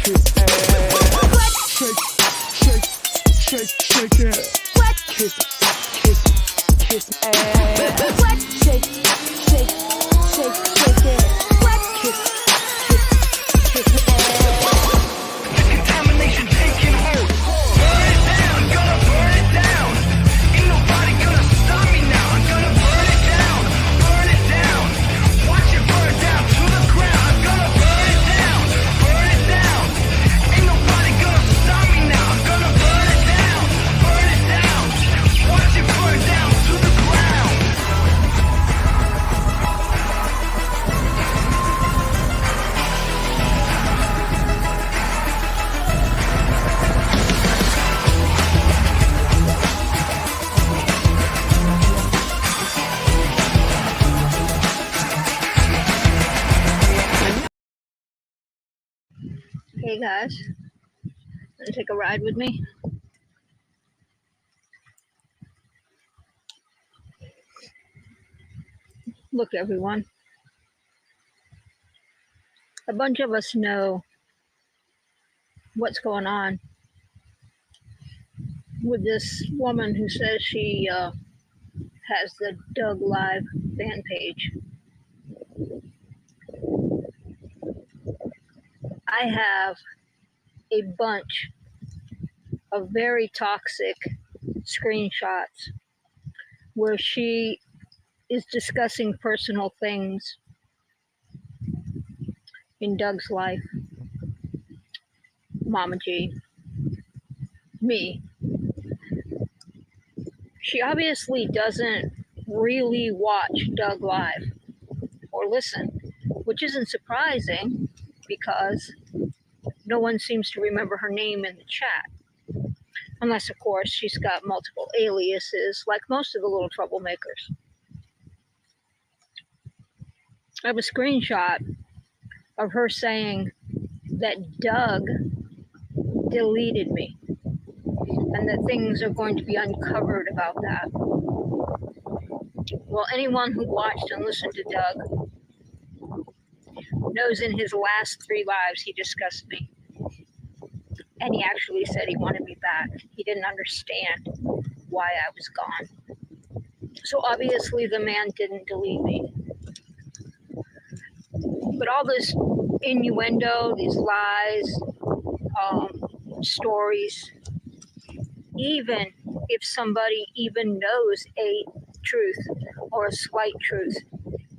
Contamination taking hold. Burn it down, gonna burn it down. Ain't nobody gonna stop me now. I'm gonna burn it down, burn it down. Watch it burn down to the ground. I'm gonna burn it down, burn it down. Ain't nobody gonna stop me now. I'm gonna burn it down, burn it down. Watch it burn down to the ground. Hey guys, wanna take a ride with me? Look, everyone, a bunch of us know what's going on with this woman who says she has the Doug Live fan page. I have a bunch of very toxic screenshots where she is discussing personal things in Doug's life. Mama G, me. She obviously doesn't really watch Doug Live or listen, which isn't surprising because no one seems to remember her name in the chat. Unless, of course, she's got multiple aliases like most of the little troublemakers. I have a screenshot of her saying that Doug deleted me and that things are going to be uncovered about that. Well, anyone who watched and listened to Doug knows in his last 3 lives he discussed me. And he actually said he wanted me back. He didn't understand why I was gone. So obviously the man didn't delete me. But all this innuendo, these lies, stories, even if somebody even knows a truth or a slight truth,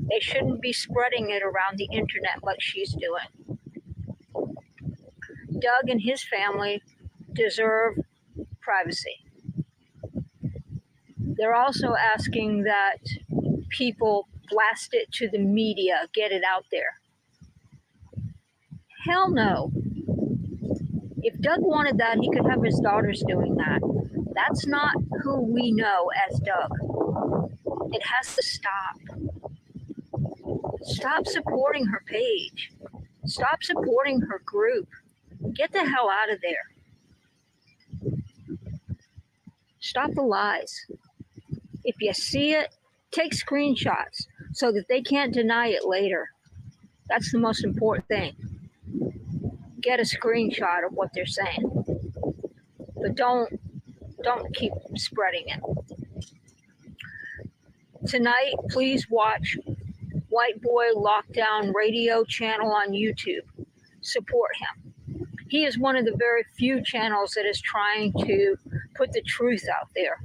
they shouldn't be spreading it around the internet like she's doing. Doug and his family deserve privacy. They're also asking that people blast it to the media, get it out there. Hell no. If Doug wanted that, he could have his daughters doing that. That's not who we know as Doug. It has to stop. Stop supporting her page. Stop supporting her group. Get the hell out of there. Stop the lies. If you see it, take screenshots so that they can't deny it later. That's the most important thing. Get a screenshot of what they're saying. But don't keep spreading it. Tonight, please watch White Boy Lockdown Radio channel on YouTube. Support him. He is one of the very few channels that is trying to put the truth out there.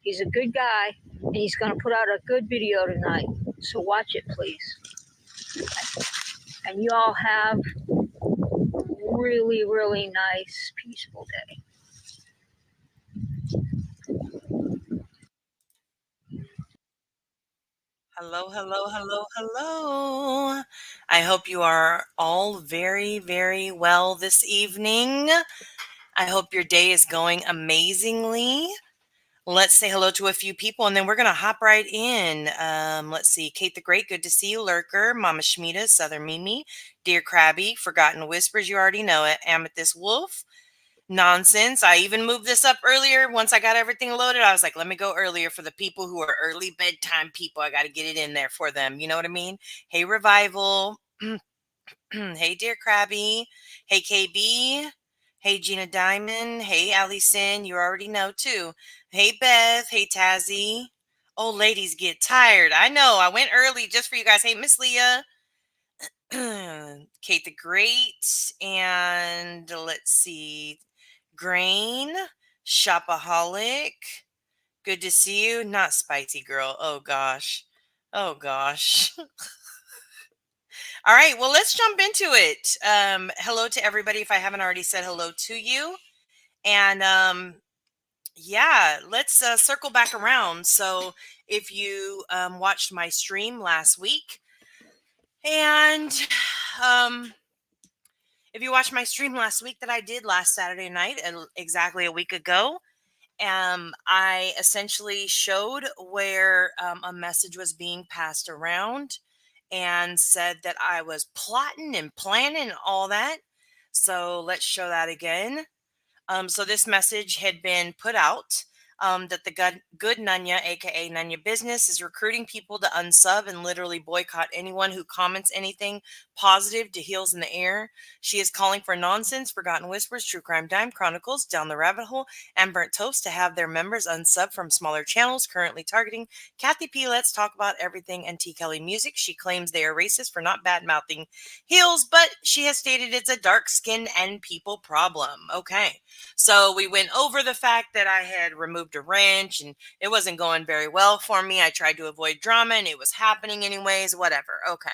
He's a good guy, and he's going to put out a good video tonight. So watch it, please. And you all have a really, really nice, peaceful day. Hello, hello, hello, hello. I hope you are all very, very well this evening. I hope your day is going amazingly. Let's say hello to a few people and then we're going to hop right in. Let's see. Kate the Great, good to see you. Lurker, Mama Shmita, Southern Mimi, Dear Krabby, Forgotten Whispers, you already know it. Amethyst Wolf, Nonsense. I even moved this up earlier. Once I got everything loaded, I was like, let me go earlier for the people who are early bedtime people. I got to get it in there for them. You know what I mean? Hey, Revival. Hey, Dear Krabby. Hey, KB. Hey, Gina Diamond. Hey, Allison. You already know, too. Hey, Beth. Hey, Tazzy. Old ladies get tired. I know. I went early just for you guys. Hey, Miss Leah. Kate the Great. And let's see. Grain. Shopaholic. Good to see you. Not Spicy Girl. Oh, gosh. Oh, gosh. All right, well, let's jump into it. Hello to everybody if I haven't already said hello to you. And yeah, let's circle back around. So, if you watched my stream last week, and um, if you watched my stream last week that I did last Saturday night, exactly a week ago, I essentially showed where a message was being passed around and said that I was plotting and planning and all that. So let's show that again. So this message had been put out that the good Nunya, aka Nunya Business, is recruiting people to unsub and literally boycott anyone who comments anything positive to Heels in the Air. She is calling for nonsense, Forgotten Whispers, True Crime Dime Chronicles, Down the Rabbit Hole, and Burnt Toast to have their members unsub from smaller channels, currently targeting Kathy P. Let's Talk About Everything and Te Kelley Music. She claims they are racist for not bad mouthing Heels, but she has stated it's a dark skin and people problem. Okay. So we went over the fact that I had removed a wrench and it wasn't going very well for me. I tried to avoid drama and it was happening anyways, whatever. Okay.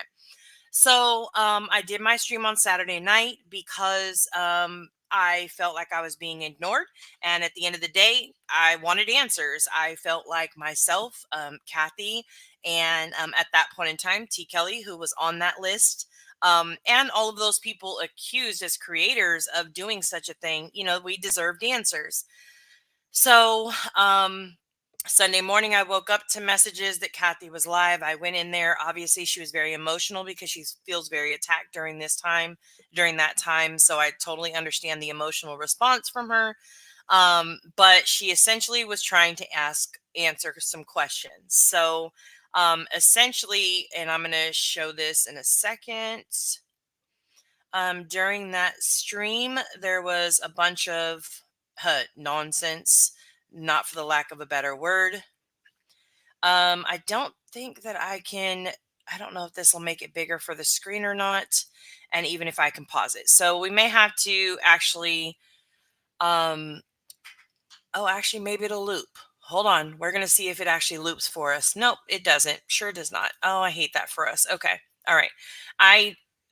So I did my stream on Saturday night because I felt like I was being ignored. And at the end of the day, I wanted answers. I felt like myself, Kathy, and at that point in time, Te Kelley, who was on that list, and all of those people accused as creators of doing such a thing, we deserved answers. So, Sunday morning, I woke up to messages that Kathy was live. I went in there. Obviously, she was very emotional because she feels very attacked during that time. So I totally understand the emotional response from her. But she essentially was trying to answer some questions. So, essentially, and I'm going to show this in a second. During that stream, there was a bunch of nonsense, not for the lack of a better word. I don't think that I don't know if this will make it bigger for the screen or not, and even if I can pause it. So we may have to actually, um, oh, actually, maybe it'll loop. Hold on. We're going to see if it actually loops for us. Nope, it doesn't. Sure does not. Oh, I hate that for us. Okay. All right.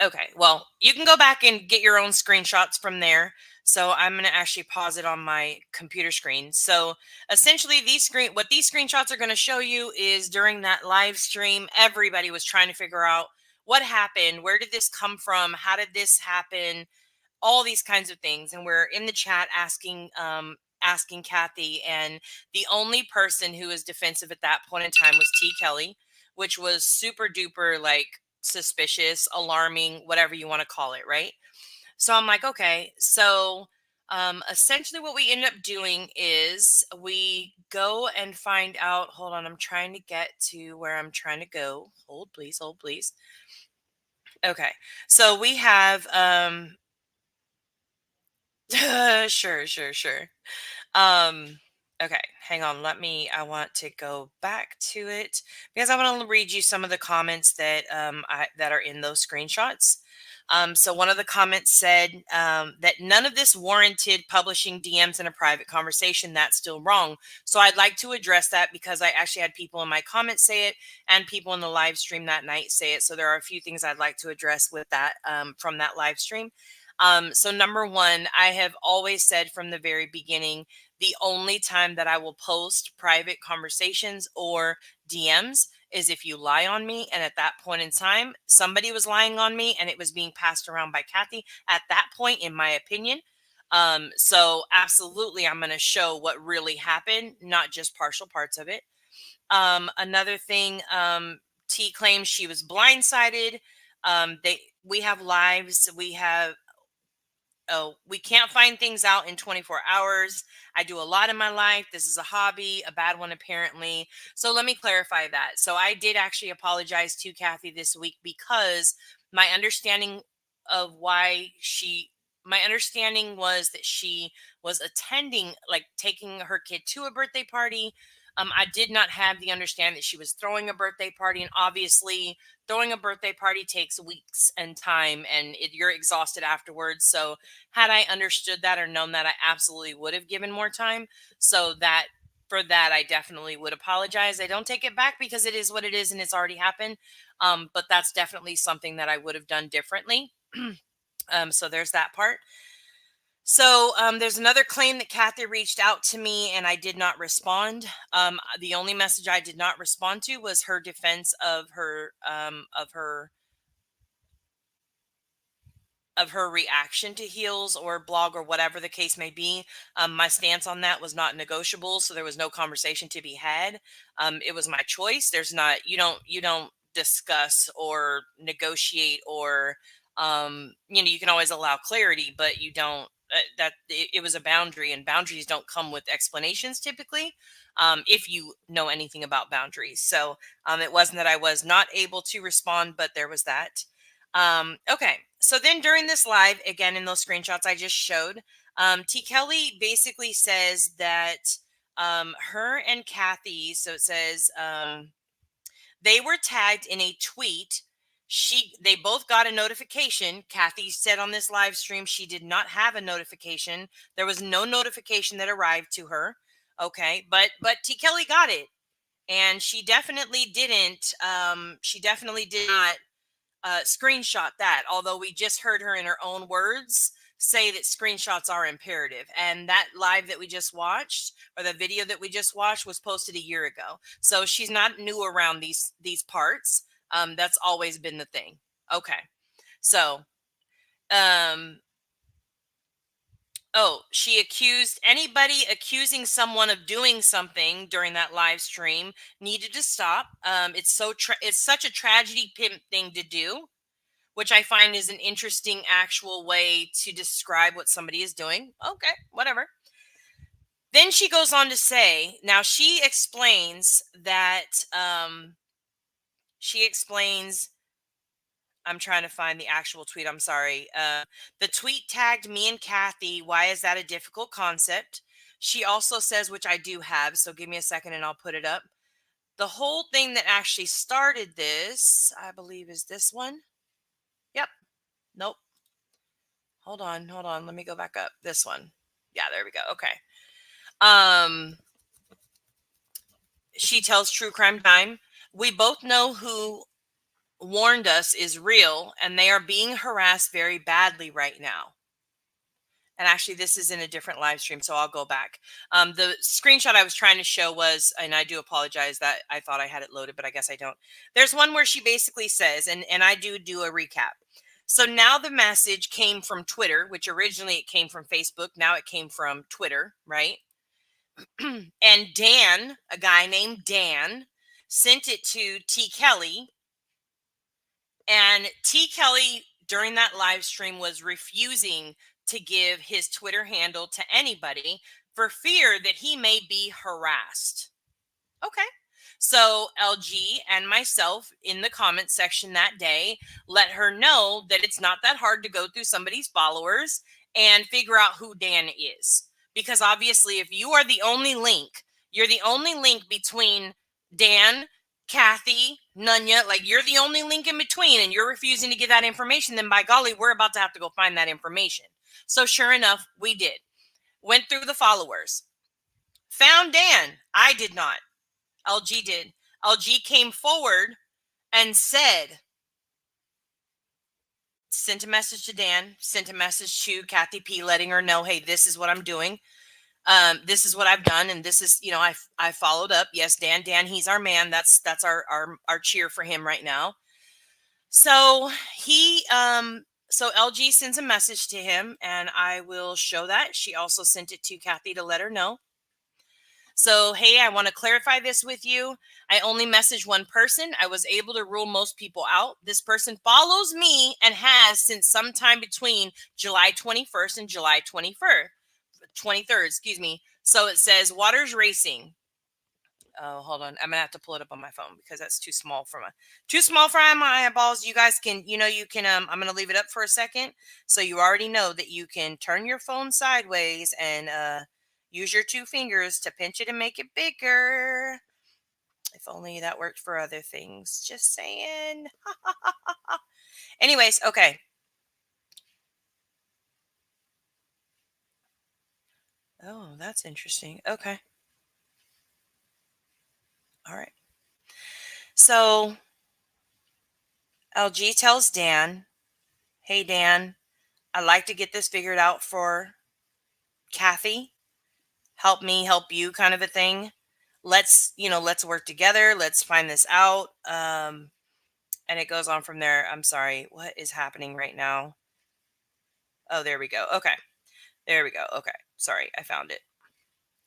Okay. Well, you can go back and get your own screenshots from there. So I'm going to actually pause it on my computer screen. So essentially what these screenshots are going to show you is during that live stream, everybody was trying to figure out what happened. Where did this come from? How did this happen? All these kinds of things. And we're in the chat asking Kathy, and the only person who was defensive at that point in time was Te Kelley, which was super duper like suspicious, alarming, whatever you want to call it, right? So I'm like, okay. So essentially what we end up doing is we go and find out. Hold on, I'm trying to get to where I'm trying to go. Hold please, hold please. Okay. So we have sure. Um, okay, hang on. I want to go back to it because I want to read you some of the comments that that are in those screenshots. So one of the comments said that none of this warranted publishing DMs in a private conversation. That's still wrong. So I'd like to address that because I actually had people in my comments say it and people in the live stream that night say it. So there are a few things I'd like to address with that from that live stream. So number one, I have always said from the very beginning, the only time that I will post private conversations or DMs is if you lie on me. And at that point in time, somebody was lying on me and it was being passed around by Kathy at that point, in my opinion. So absolutely, I'm going to show what really happened, not just partial parts of it. Another thing, T claims she was blindsided. We have lives. We can't find things out in 24 hours. I do a lot in my life. This is a hobby, a bad one, apparently. So let me clarify that. So I did actually apologize to Kathy this week because my understanding why my understanding was that she was attending, like taking her kid to a birthday party. I did not have the understanding that she was throwing a birthday party, and obviously throwing a birthday party takes weeks and time, and you're exhausted afterwards. So had I understood that or known that, I absolutely would have given more time. So that for that, I definitely would apologize. I don't take it back because it is what it is and it's already happened. But that's definitely something that I would have done differently. So there's that part. So there's another claim that Kathy reached out to me and I did not respond. The only message I did not respond to was her defense of her reaction to heels or blog or whatever the case may be. My stance on that was not negotiable, so there was no conversation to be had. It was my choice. There's not you don't discuss or negotiate or you can always allow clarity, but you don't. It was a boundary, and boundaries don't come with explanations typically. If you know anything about boundaries, so it wasn't that I was not able to respond, but there was that. Okay, so then during this live, again in those screenshots I just showed, Te Kelley basically says that her and Kathy, so it says they were tagged in a tweet. They both got a notification. Kathy said on this live stream she did not have a notification. There was no notification that arrived to her. Okay, but Te Kelley got it, and she definitely didn't. She definitely did not screenshot that, although we just heard her in her own words say that screenshots are imperative. And that live that we just watched, or the video that we just watched, was posted a year ago. So she's not new around these parts. That's always been the thing. Okay. So, she accused anybody accusing someone of doing something during that live stream needed to stop. It's such a tragedy pimp thing to do, which I find is an interesting actual way to describe what somebody is doing. Okay, whatever. Then she goes on to say, now she explains that, I'm trying to find the actual tweet. I'm sorry. The tweet tagged me and Kathy. Why is that a difficult concept? She also says, which I do have, so give me a second and I'll put it up. The whole thing that actually started this, I believe, is this one. Yep. Nope. Hold on. Let me go back up. This one. Yeah, there we go. Okay. She tells True Crime Time, we both know who warned us is real, and they are being harassed very badly right now. And actually, this is in a different live stream, so I'll go back. The screenshot I was trying to show was, and I do apologize that I thought I had it loaded, but I guess I don't. There's one where she basically says, and I do a recap. So now the message came from Twitter, which originally it came from Facebook. Now it came from Twitter, right? And Dan, a guy named Dan, sent it to Te Kelley. And Te Kelley, during that live stream, was refusing to give his Twitter handle to anybody for fear that he may be harassed. Okay. So LG and myself in the comment section that day let her know that it's not that hard to go through somebody's followers and figure out who Dan is. Because obviously, if you are the only link, you're the only link between Dan, Kathy, Nunya, like you're the only link in between, and you're refusing to give that information, then by golly, we're about to have to go find that information. So sure enough, we did. Went through the followers. Found Dan. I did not. LG did. LG came forward and said, sent a message to Dan, sent a message to Kathy P, letting her know, hey, this is what I'm doing. This is what I've done. And this is, I followed up. Yes, Dan, he's our man. That's our cheer for him right now. So so LG sends a message to him, and I will show that. She also sent it to Kathy to let her know. So, hey, I want to clarify this with you. I only messaged one person. I was able to rule most people out. This person follows me and has since sometime between July 21st and July 23rd, excuse me. So it says Waters Racing. Oh, hold on. I'm gonna have to pull it up on my phone because that's too small for my eyeballs. You guys can, you can. I'm gonna leave it up for a second, so you already know that you can turn your phone sideways and use your two fingers to pinch it and make it bigger. If only that worked for other things. Just saying. Anyways, okay. Oh, that's interesting. Okay. All right. So LG tells Dan, "Hey Dan, I'd like to get this figured out for Kathy. Help me, help you, kind of a thing. Let's work together. Let's find this out." And it goes on from there. I'm sorry. What is happening right now? Oh, there we go. Okay. There we go. Okay. Sorry. I found it.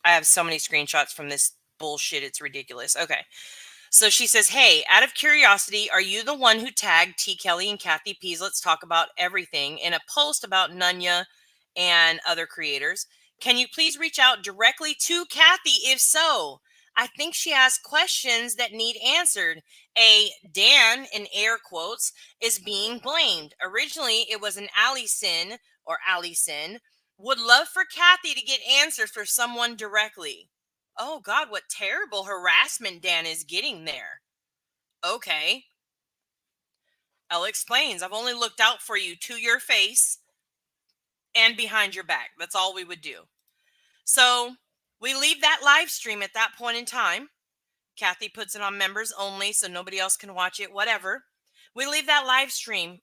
I have so many screenshots from this bullshit. It's ridiculous. Okay. So she says, "Hey, out of curiosity, are you the one who tagged T. Kelley and Kathy Pease? Let's talk about everything in a post about Nunya and other creators. Can you please reach out directly to Kathy? If so, I think she has questions that need answered. A Dan, in air quotes, is being blamed. Originally, it was an Allison or Allison. Would love for Kathy to get answers for someone directly." Oh God, what terrible harassment Dan is getting there. Okay. Elle explains, "I've only looked out for you to your face and behind your back. That's all we would do." So we leave that live stream at that point in time. Kathy puts it on members only so nobody else can watch it, whatever. We leave that live stream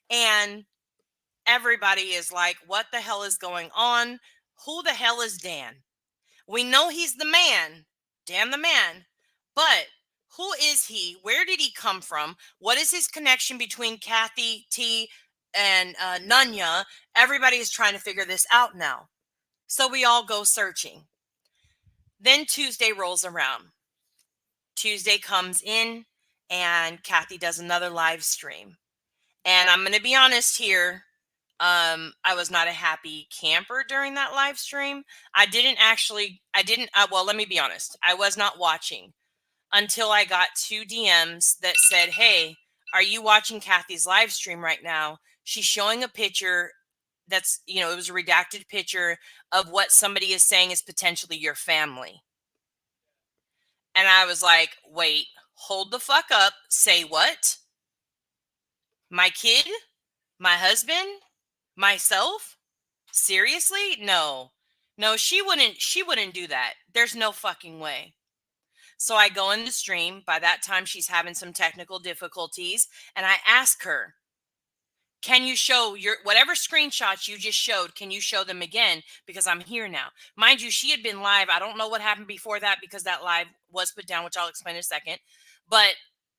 and everybody is like, what the hell is going on? Who the hell is Dan? We know he's the man, Dan the man, but who is he? Where did he come from? What is his connection between Kathy T and Nunya? Everybody is trying to figure this out now. So we all go searching. Then Tuesday rolls around. Tuesday comes in and Kathy does another live stream. And I'm going to be honest here. I was not a happy camper during that live stream. Well, let me be honest. I was not watching until I got 2 DMs that said, "Hey, are you watching Kathy's live stream right now? She's showing a picture that's, it was a redacted picture of what somebody is saying is potentially your family." And I was like, wait, hold the fuck up. Say what? My kid? My husband? Myself? Seriously? No. No, she wouldn't do that. There's no fucking way. So I go in the stream. By that time, she's having some technical difficulties. And I ask her, "Can you show your whatever screenshots you just showed? Can you show them again? Because I'm here now." Mind you, she had been live. I don't know what happened before that because that live was put down, which I'll explain in a second. But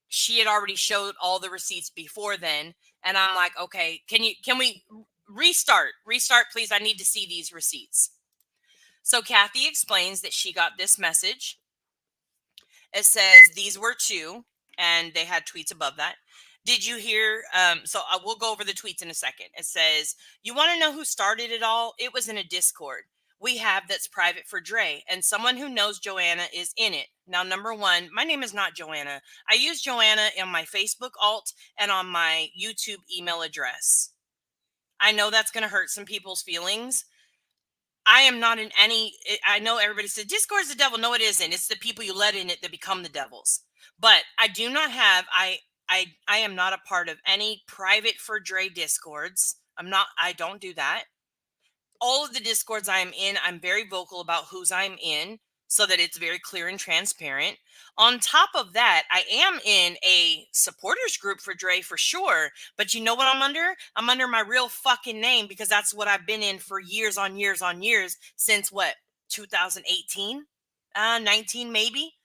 she had already showed all the receipts before then. And I'm like, okay, can we restart, please? I need to see these receipts. So Kathy explains that she got this message. It says these were two, and they had tweets above that. "Did you hear?" So I will go over the tweets in a second. It says, "You want to know who started it all? It was in a Discord we have that's private for Dre, and someone who knows Joanna is in it. Now, number one, my name is not Joanna. I use Joanna on my Facebook alt and on my YouTube email address. I know that's going to hurt some people's feelings. I am not in any. I know everybody said Discord's the devil. No, it isn't. It's the people you let in it that become the devils. But I do not have. I am not a part of any private for Dre Discords. I'm not. I don't do that. All of the Discords I am in, I'm very vocal about whose I'm in so that it's very clear and transparent. On top of that, I am in a supporters group for Dre for sure. But you know what I'm under? I'm under my real fucking name because that's what I've been in for years on years on years since what, 2018? 19 maybe?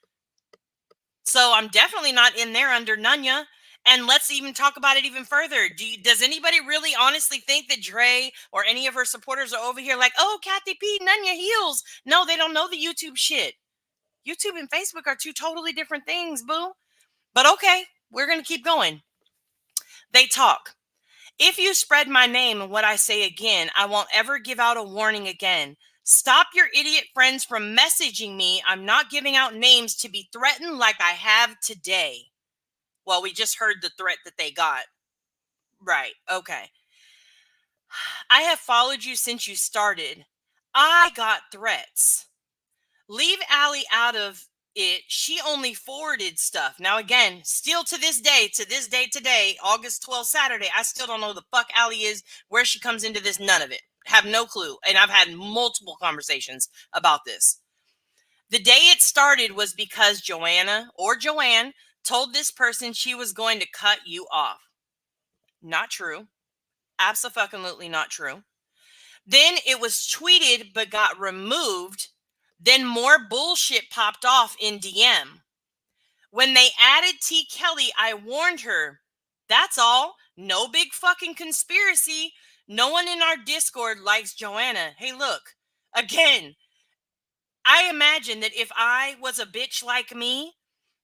So I'm definitely not in there under Nunya. And let's even talk about it even further. Does anybody really honestly think that Dre or any of her supporters are over here like, "Oh, Kathy P, Nunya heals"? No, they don't know the YouTube shit. YouTube and Facebook are two totally different things, boo. But okay, we're going to keep going. They talk. "If you spread my name and what I say again, I won't ever give out a warning again. Stop your idiot friends from messaging me. I'm not giving out names to be threatened like I have today. Well, we just heard the threat that they got. Right. Okay. I have followed you since you started. I got threats. Leave Allie out of it. She only forwarded stuff. Now, again, still to this day, today, August 12th, Saturday, I still don't know who the fuck Allie is, where she comes into this, none of it. Have no clue. And I've had multiple conversations about this. The day it started was because Joanne told this person she was going to cut you off. Not true. Absolutely not true. Then it was tweeted but got removed. Then more bullshit popped off in DM. When they added Te Kelley, I warned her. That's all. No big fucking conspiracy. No one in our Discord likes Joanna. Hey, look. Again, I imagine that if I was a bitch like me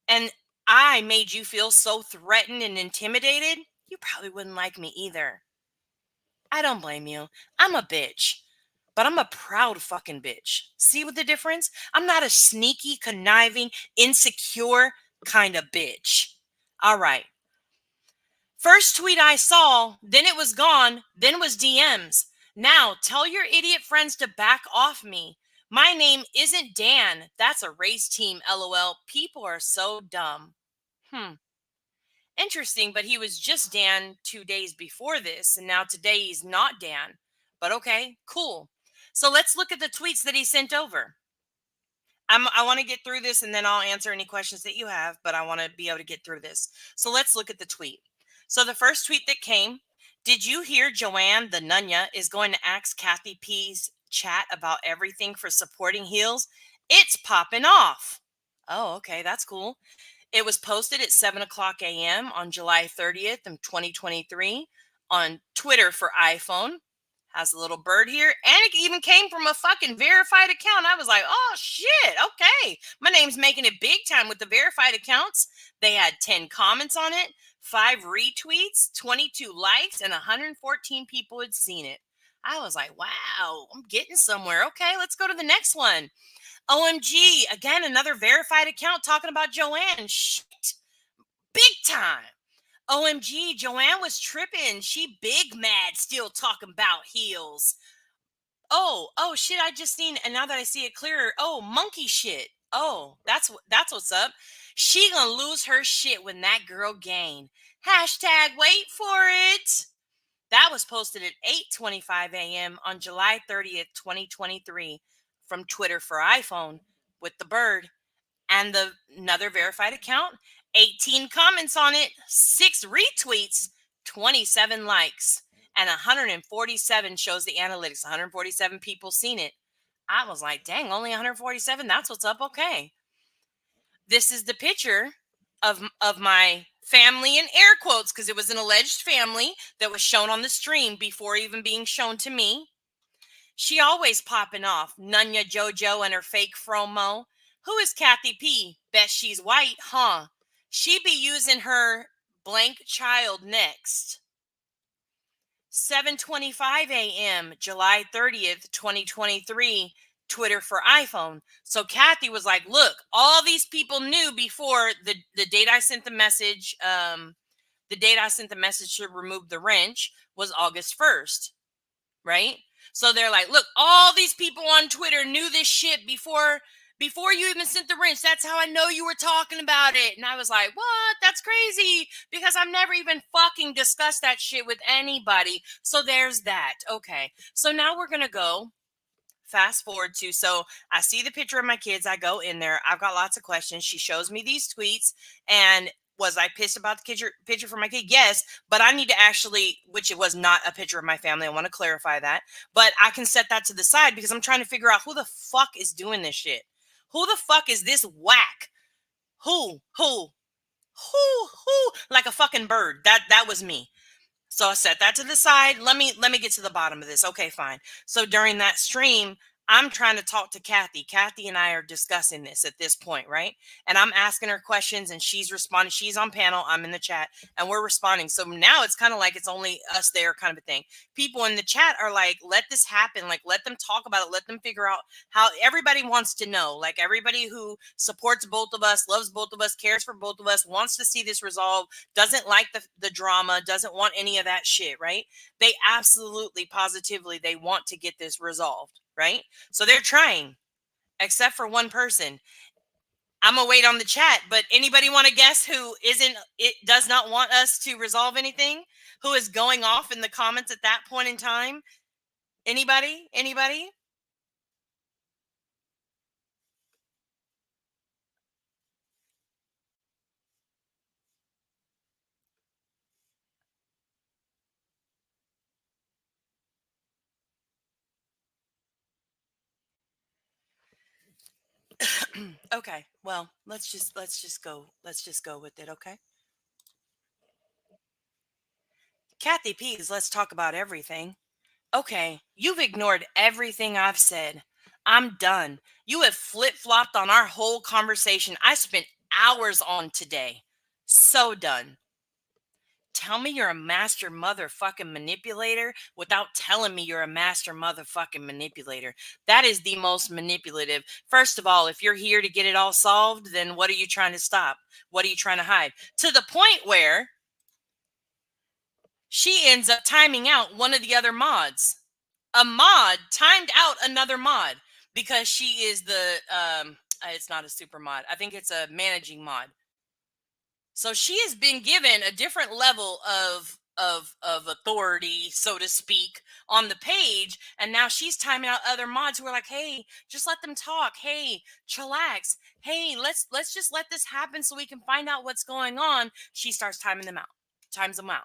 and I made you feel so threatened and intimidated, you probably wouldn't like me either. I don't blame you. I'm a bitch. But I'm a proud fucking bitch. See what the difference? I'm not a sneaky, conniving, insecure kind of bitch. All right. First tweet I saw, then it was gone, then was DMs. Now tell your idiot friends to back off me. My name isn't Dan. That's a race team, LOL. People are so dumb. Interesting, but he was just Dan 2 days before this, and now today he's not Dan. But okay, cool. So let's look at the tweets that he sent over. I want to get through this and then I'll answer any questions that you have, but I want to be able to get through this. So let's look at the tweet. So the first tweet that came, did you hear Joanne, the Nunya, is going to ask Kathy P's chat about everything for supporting heels? It's popping off. Oh, okay, that's cool. It was posted at 7 o'clock a.m. on July 30th of 2023 on Twitter for iPhone. Has a little bird here. And it even came from a fucking verified account. I was like, oh, shit. Okay. My name's making it big time with the verified accounts. They had 10 comments on it, 5 retweets, 22 likes, and 114 people had seen it. I was like, wow, I'm getting somewhere. Okay, let's go to the next one. OMG, again, another verified account talking about Joanne. Shit. Big time. OMG, Joanne was tripping. She big mad still talking about heels. Oh, shit, I just seen, and now that I see it clearer, monkey shit. Oh, that's what's up. She gonna lose her shit when that girl gain. Hashtag wait for it. That was posted at 8:25 a.m. on July 30th, 2023 from Twitter for iPhone with the bird and another verified account. 18 comments on it, 6 retweets, 27 likes, and 147 shows the analytics. 147 people seen it. I was like, dang, only 147. That's what's up. Okay. This is the picture of my family in air quotes because it was an alleged family that was shown on the stream before even being shown to me. She always popping off. Nunya JoJo and her fake Fromo. Who is Kathy P? Bet she's white, huh? She be using her blank child next. 7:25 a.m. July 30th, 2023. Twitter for iPhone. So Kathy was like, look, all these people knew before the date I sent the message, the date I sent the message to remove the wrench was August 1st, right? So they're like, look, all these people on Twitter knew this shit before you even sent the wrench. That's how I know you were talking about it. And I was like, what? That's crazy because I've never even fucking discussed that shit with anybody. So there's that. Okay. So now we're going to go fast forward to, so I see the picture of my kids. I go in there. I've got lots of questions. She shows me these tweets. And was I pissed about the picture for my kid? Yes, but I need to actually, which it was not a picture of my family. I want to clarify that. But I can set that to the side because I'm trying to figure out who the fuck is doing this shit. Who the fuck is this whack? Who? Like a fucking bird. That was me. So I set that to the side. Let me get to the bottom of this. Okay, fine. So during that stream, I'm trying to talk to Kathy. Kathy and I are discussing this at this point, right? And I'm asking her questions and she's responding. She's on panel, I'm in the chat, and we're responding. So now it's kind of like it's only us there kind of a thing. People in the chat are like, let this happen. Like, let them talk about it. Let them figure out how everybody wants to know. Like, everybody who supports both of us, loves both of us, cares for both of us, wants to see this resolved, doesn't like the drama, doesn't want any of that shit, right? They absolutely, positively, they want to get this resolved, right? So they're trying, except for one person. I'm gonna wait on the chat, but anybody want to guess who isn't? It does not want us to resolve anything. Who is going off in the comments at that point in time? Anybody? Anybody? Okay. Well, let's just go with it. Okay. Kathy Pease, let's talk about everything. Okay, you've ignored everything I've said. I'm done. You have flip flopped on our whole conversation I spent hours on today. So done. Tell me you're a master motherfucking manipulator without telling me you're a master motherfucking manipulator. That is the most manipulative. First of all, if you're here to get it all solved, then what are you trying to stop? What are you trying to hide? To the point where she ends up timing out one of the other mods. A mod timed out another mod because she is the it's not a super mod. I think it's a managing mod. So she has been given a different level of authority, so to speak, on the page, and now she's timing out other mods who are like, "Hey, just let them talk. Hey, chillax. Hey, let's just let this happen so we can find out what's going on." She starts timing them out. Times them out.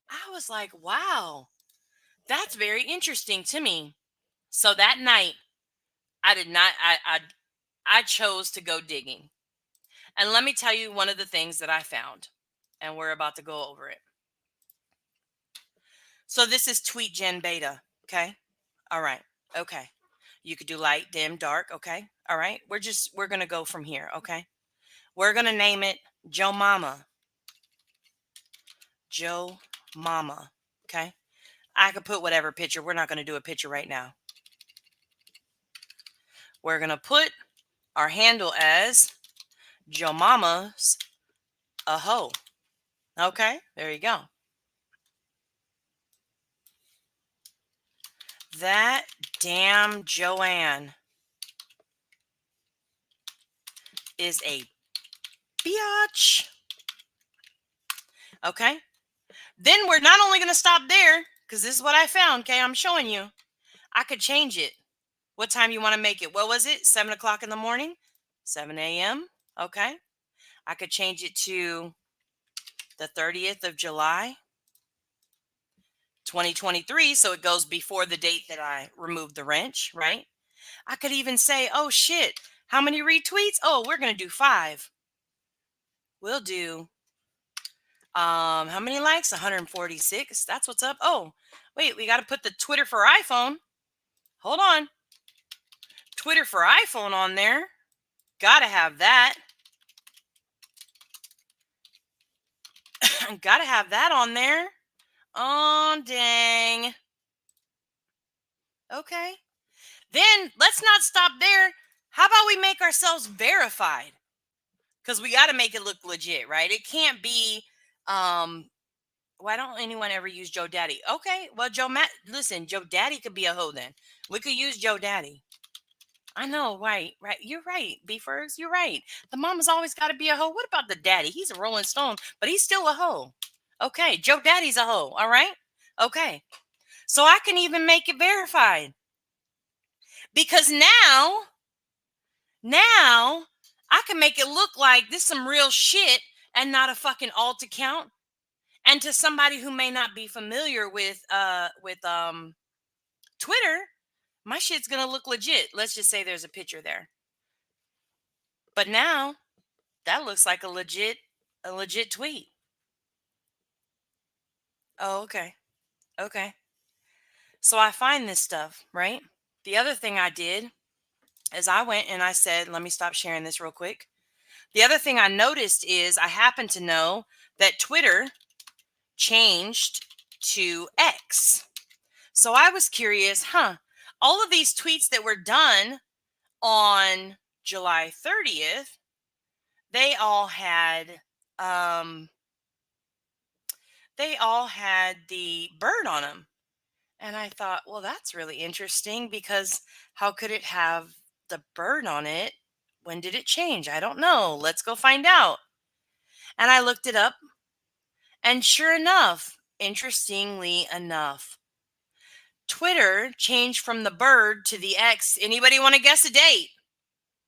I was like, "Wow. That's very interesting to me." So that night, I did not I chose to go digging. And let me tell you one of the things that I found. And we're about to go over it. So this is tweet gen beta, okay? All right. Okay. You could do light, dim, dark, okay? All right. We're going to go from here, okay? We're going to name it Joe Mama. Joe Mama, okay? I could put whatever picture. We're not going to do a picture right now. We're going to put our handle as Joe Mama's a hoe. Okay, there you go. That damn Joanne is a biatch. Okay, then we're not only going to stop there, because this is what I found. Okay, I'm showing you. I could change it. What time you want to make it? What was it? 7 o'clock in the morning? 7 a.m. Okay, I could change it to the 30th of July, 2023. So it goes before the date that I removed the wrench, right? I could even say, oh shit, how many retweets? Oh, we're going to do 5. We'll do, how many likes? 146. That's what's up. Oh, wait, we got to put the Twitter for iPhone. Hold on. Twitter for iPhone on there. Got to have that. Got to have that on there. Oh, dang. Okay. Then let's not stop there. How about we make ourselves verified? Because we got to make it look legit, right? It can't be, why don't anyone ever use Joe Daddy? Okay, well, listen, Joe Daddy could be a hoe then. We could use Joe Daddy. I know, right. You're right, B-Fergs, you're right. The mama's always got to be a hoe. What about the daddy? He's a Rolling Stone, but he's still a hoe. Okay, Joe Daddy's a hoe, all right? Okay, so I can even make it verified. Because now, I can make it look like this some real shit and not a fucking alt account. And to somebody who may not be familiar with Twitter, my shit's gonna look legit. Let's just say there's a picture there. But now that looks like a legit tweet. Oh, okay. Okay. So I find this stuff, right? The other thing I did is I went and I said, let me stop sharing this real quick. The other thing I noticed is I happen to know that Twitter changed to X. So I was curious, all of these tweets that were done on July 30th, they all had um the bird on them. And I thought, well, that's really interesting because how could it have the bird on it? When did it change? I don't know. Let's go find out. And I looked it up, and sure enough, interestingly enough, Twitter changed from the bird to the X. Anybody want to guess a date?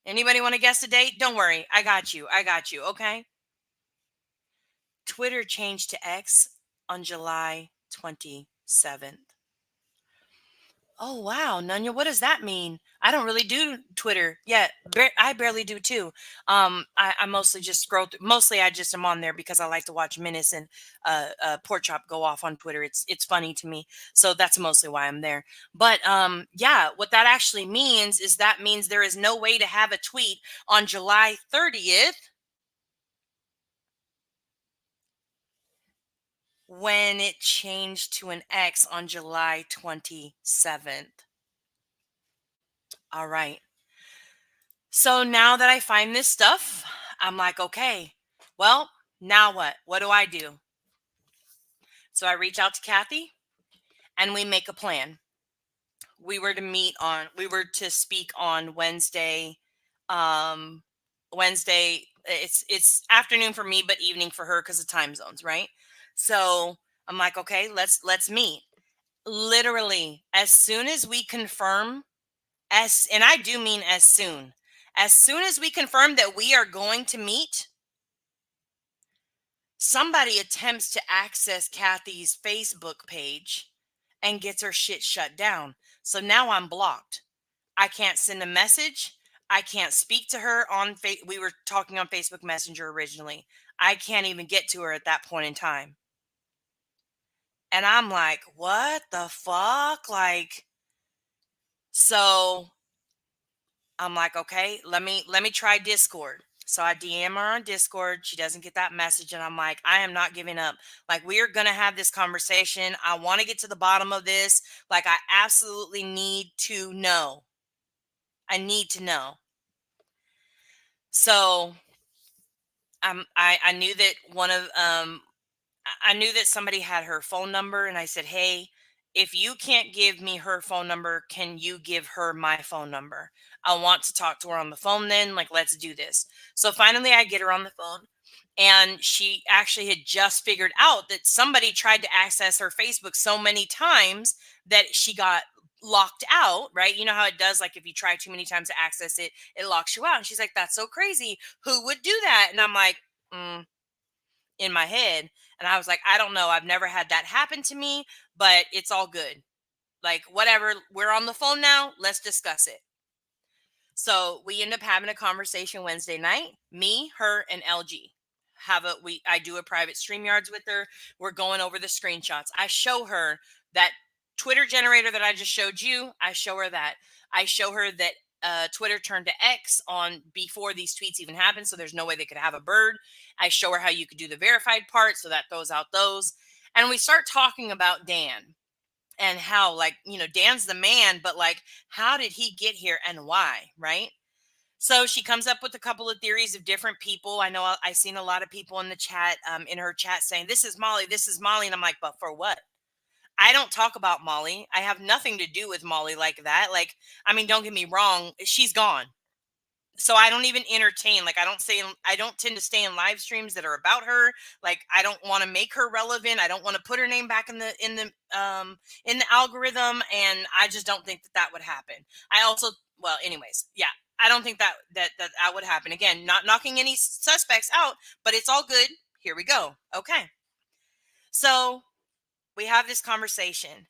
Anybody want to guess a date? Don't worry. I got you. I got you. Okay. Twitter changed to X on July 27th. Oh, wow. Nunya, what does that mean? I don't really do Twitter yet. I barely do too. I mostly just scroll through. Mostly I just am on there because I like to watch Menace and Pork Chop go off on Twitter. It's funny to me. So that's mostly why I'm there. But yeah, what that actually means is that means there is no way to have a tweet on July 30th when it changed to an X on July 27th. All right. So now that I find this stuff, I'm like, okay, well, now what? What do I do? So I reach out to Kathy and we make a plan. We were to speak on Wednesday. Um, Wednesday, it's afternoon for me, but evening for her because of time zones, right? So I'm like, okay, let's meet. Literally, as soon as we confirm, and I do mean as soon as we confirm that we are going to meet, somebody attempts to access Kathy's Facebook page and gets her shit shut down. So now I'm blocked. I can't send a message. I can't speak to her on we were talking on Facebook Messenger originally. I can't even get to her at that point in time. And I'm like, what the fuck? Like, so I'm like, okay, let me try Discord. So I DM her on Discord. She doesn't get that message. And I'm like, I am not giving up. Like, we are going to have this conversation. I want to get to the bottom of this. Like, I absolutely need to know. I need to know. So I knew that I knew that somebody had her phone number. And I said, hey, if you can't give me her phone number, can you give her my phone number? I want to talk to her on the phone then. Like, let's do this. So finally, I get her on the phone. And she actually had just figured out that somebody tried to access her Facebook so many times that she got locked out, right? You know how it does, like if you try too many times to access it, it locks you out. And she's like, that's so crazy. Who would do that? And I'm like, in my head. And I was like, I don't know. I've never had that happen to me, but it's all good. Like, whatever. We're on the phone now. Let's discuss it. So we end up having a conversation Wednesday night, me, her, and LG. I do a private StreamYards with her. We're going over the screenshots. I show her that Twitter generator that I just showed you. I show her that. I show her that Twitter turned to X on before these tweets even happened. So there's no way they could have a bird. I show her how you could do the verified part. So that throws out those. And we start talking about Dan and how, like, Dan's the man, but like, how did he get here and why? Right. So she comes up with a couple of theories of different people. I know I've seen a lot of people in the chat, in her chat saying, this is Molly, this is Molly. And I'm like, but for what? I don't talk about Molly. I have nothing to do with Molly like that. Like, I mean, don't get me wrong. She's gone. So I don't even entertain. Like, I don't tend to stay in live streams that are about her. Like, I don't want to make her relevant. I don't want to put her name back in the algorithm. And I just don't think that would happen. I also, well, anyways, yeah, I don't think that would happen. Again, not knocking any suspects out, but it's all good. Here we go. Okay. So we have this conversation.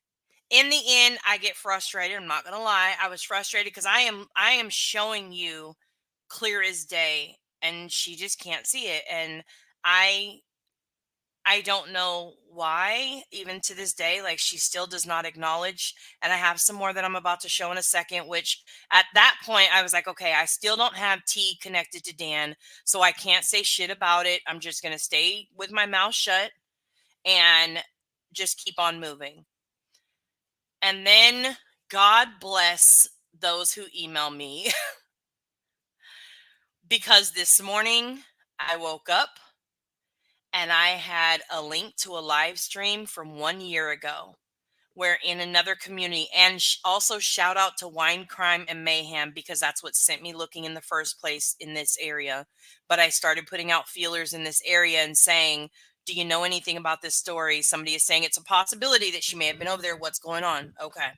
In the end, I get frustrated. I'm not going to lie. I was frustrated because I am showing you clear as day and she just can't see it. And I I don't know why, even to this day, like she still does not acknowledge. And I have some more that I'm about to show in a second, which at that point I was like, okay, I still don't have T connected to Dan, so I can't say shit about it. I'm just going to stay with my mouth shut and just keep on moving. And then God bless those who email me because this morning I woke up and I had a link to a live stream from 1 year ago where in another community, and also shout out to Wine Crime and Mayhem because that's what sent me looking in the first place in this area. But I started putting out feelers in this area and saying, do you know anything about this story? Somebody is saying it's a possibility that she may have been over there. What's going on? Okay.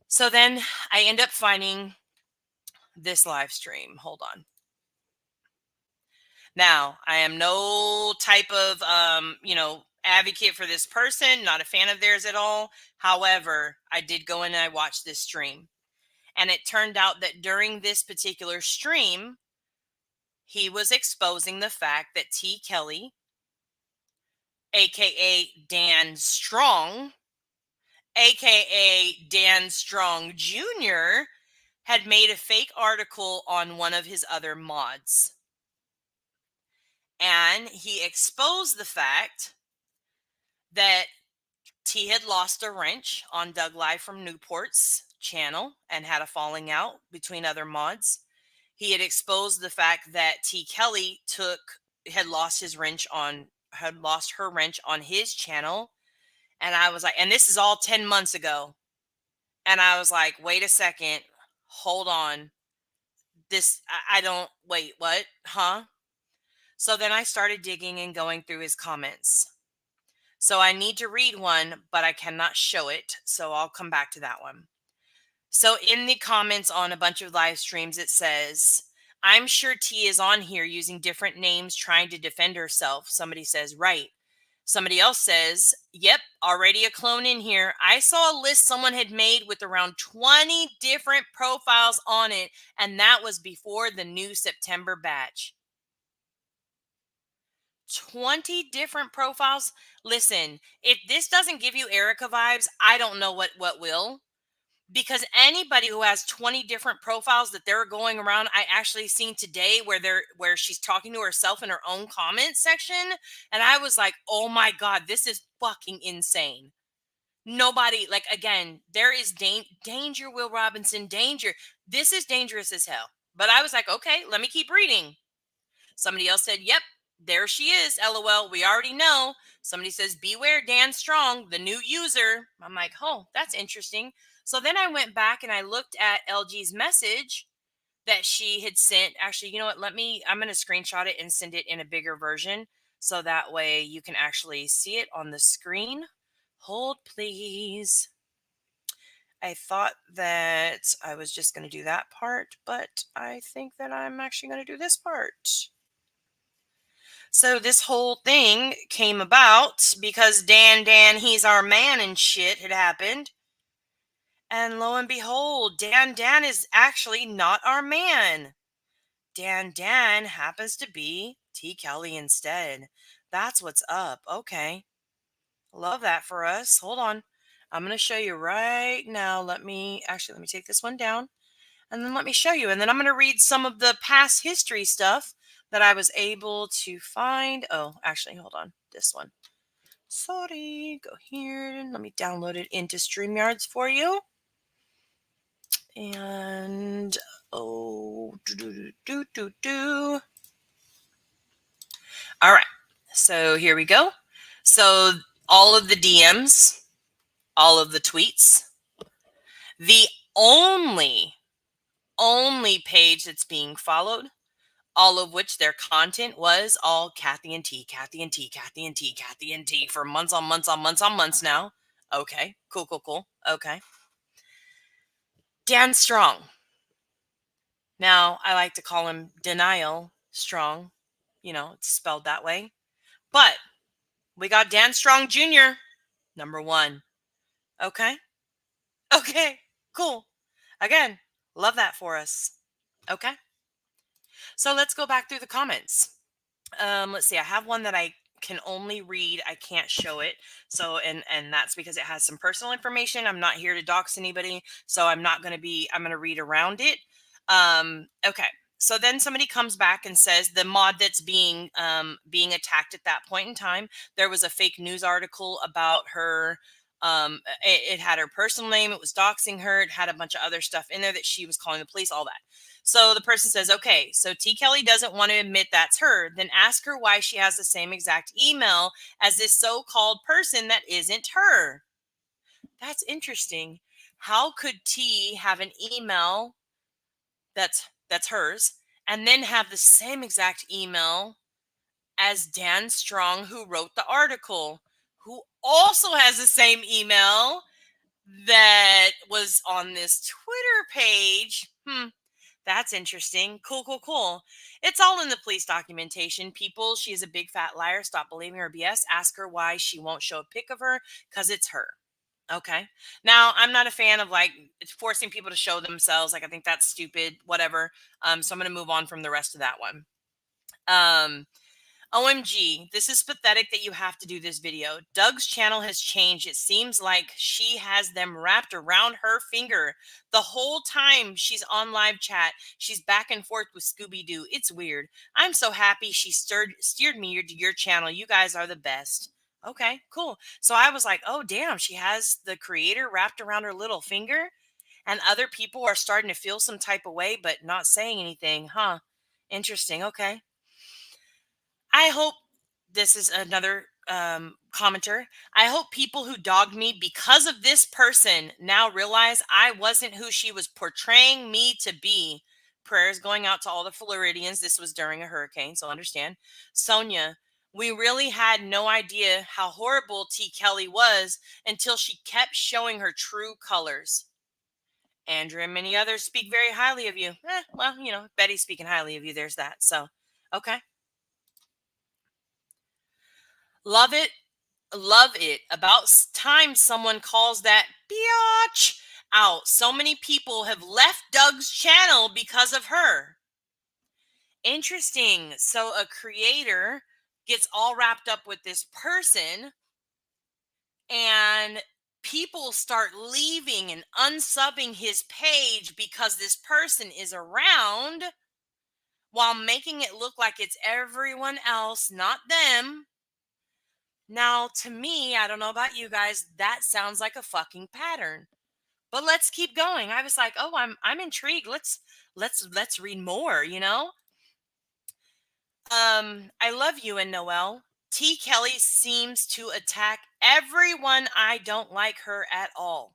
So then I end up finding this live stream. Hold on. Now, I am no type of, advocate for this person, not a fan of theirs at all. However, I did go in and I watched this stream. And it turned out that during this particular stream, he was exposing the fact that T. Kelley, aka Dan Strong, aka Dan Strong Jr., had made a fake article on one of his other mods. And he exposed the fact that T had lost a wrench on Doug Live from Newport's channel and had a falling out between other mods. He had exposed the fact that T. Kelley had lost her wrench on his channel. And I was like, and this is all 10 months ago. And I was like, wait a second, hold on. Wait, what? Huh? So then I started digging and going through his comments. So I need to read one, but I cannot show it. So I'll come back to that one. So in the comments on a bunch of live streams, it says, I'm sure T is on here using different names trying to defend herself. Somebody says, right. Somebody else says, yep, already a clone in here. I saw a list someone had made with around 20 different profiles on it, and that was before the new September batch. 20 different profiles. Listen, if this doesn't give you Erica vibes, I don't know what will. Because anybody who has 20 different profiles that they're going around, I actually seen today where she's talking to herself in her own comment section. And I was like, oh my God, this is fucking insane. Nobody, like, again, there is danger, Will Robinson, danger. This is dangerous as hell. But I was like, okay, let me keep reading. Somebody else said, yep, there she is. LOL. We already know. Somebody says, beware Dan Strong, the new user. I'm like, oh, that's interesting. So then I went back and I looked at LG's message that she had sent. Actually, you know what? I'm going to screenshot it and send it in a bigger version. So that way you can actually see it on the screen. Hold, please. I thought that I was just going to do that part, but I think that I'm actually going to do this part. So this whole thing came about because Dan, he's our man and shit had happened. And lo and behold, Dan is actually not our man. Dan happens to be T. Kelley instead. That's what's up. Okay. Love that for us. Hold on. I'm going to show you right now. Let me take this one down and then let me show you. And then I'm going to read some of the past history stuff that I was able to find. Oh, actually, hold on. This one. Sorry. Go here and let me download it into StreamYards for you. And all right. So here we go. So all of the DMs, all of the tweets, the only page that's being followed, all of which their content was all Kathy and T for months now. Okay, cool. Okay. Dan Strong. Now, I like to call him Denial Strong. You know, it's spelled that way. But we got Dan Strong Jr., number one. Okay, cool. Again, love that for us. Okay. So let's go back through the comments. Let's see. I have one that I can only read. I can't show it. So, and that's because it has some personal information. I'm not here to dox anybody, so I'm going to read around it. Okay. So then somebody comes back and says the mod that's being attacked at that point in time, there was a fake news article about her. It had her personal name. It was doxing her. It had a bunch of other stuff in there that she was calling the police, all that. So the person says, okay, so Te Kelley doesn't want to admit that's her. Then ask her why she has the same exact email as this so-called person that isn't her. That's interesting. How could T have an email that's hers and then have the same exact email as Dan Strong, who wrote the article, who also has the same email that was on this Twitter page? That's interesting. Cool. It's all in the police documentation. People, she is a big fat liar. Stop believing her BS. Ask her why she won't show a pic of her, because it's her. Okay. Now, I'm not a fan of like forcing people to show themselves. Like, I think that's stupid, whatever. So I'm going to move on from the rest of that one. OMG, this is pathetic that you have to do this video. Doug's channel has changed. It seems like she has them wrapped around her finger. The whole time she's on live chat, she's back and forth with Scooby-Doo. It's weird. I'm so happy she steered me to your channel. You guys are the best. Okay, cool. So I was like, oh, damn, she has the creator wrapped around her little finger? And other people are starting to feel some type of way, but not saying anything. Huh. Interesting. Okay. I hope this is another commenter. I hope people who dogged me because of this person now realize I wasn't who she was portraying me to be. Prayers going out to all the Floridians. This was during a hurricane, so understand. Sonia, we really had no idea how horrible Te Kelley was until she kept showing her true colors. Andrew and many others speak very highly of you. Well, Betty's speaking highly of you. There's that. So, okay. Love it. Love it. About time someone calls that biatch out. So many people have left Doug's channel because of her. Interesting. So a creator gets all wrapped up with this person and people start leaving and unsubbing his page because this person is around while making it look like it's everyone else, not them. Now, to me, I don't know about you guys, that sounds like a fucking pattern. But let's keep going. I was like, oh, I'm intrigued. Let's read more, I love you and Noel. Te Kelley seems to attack everyone. I don't like her at all.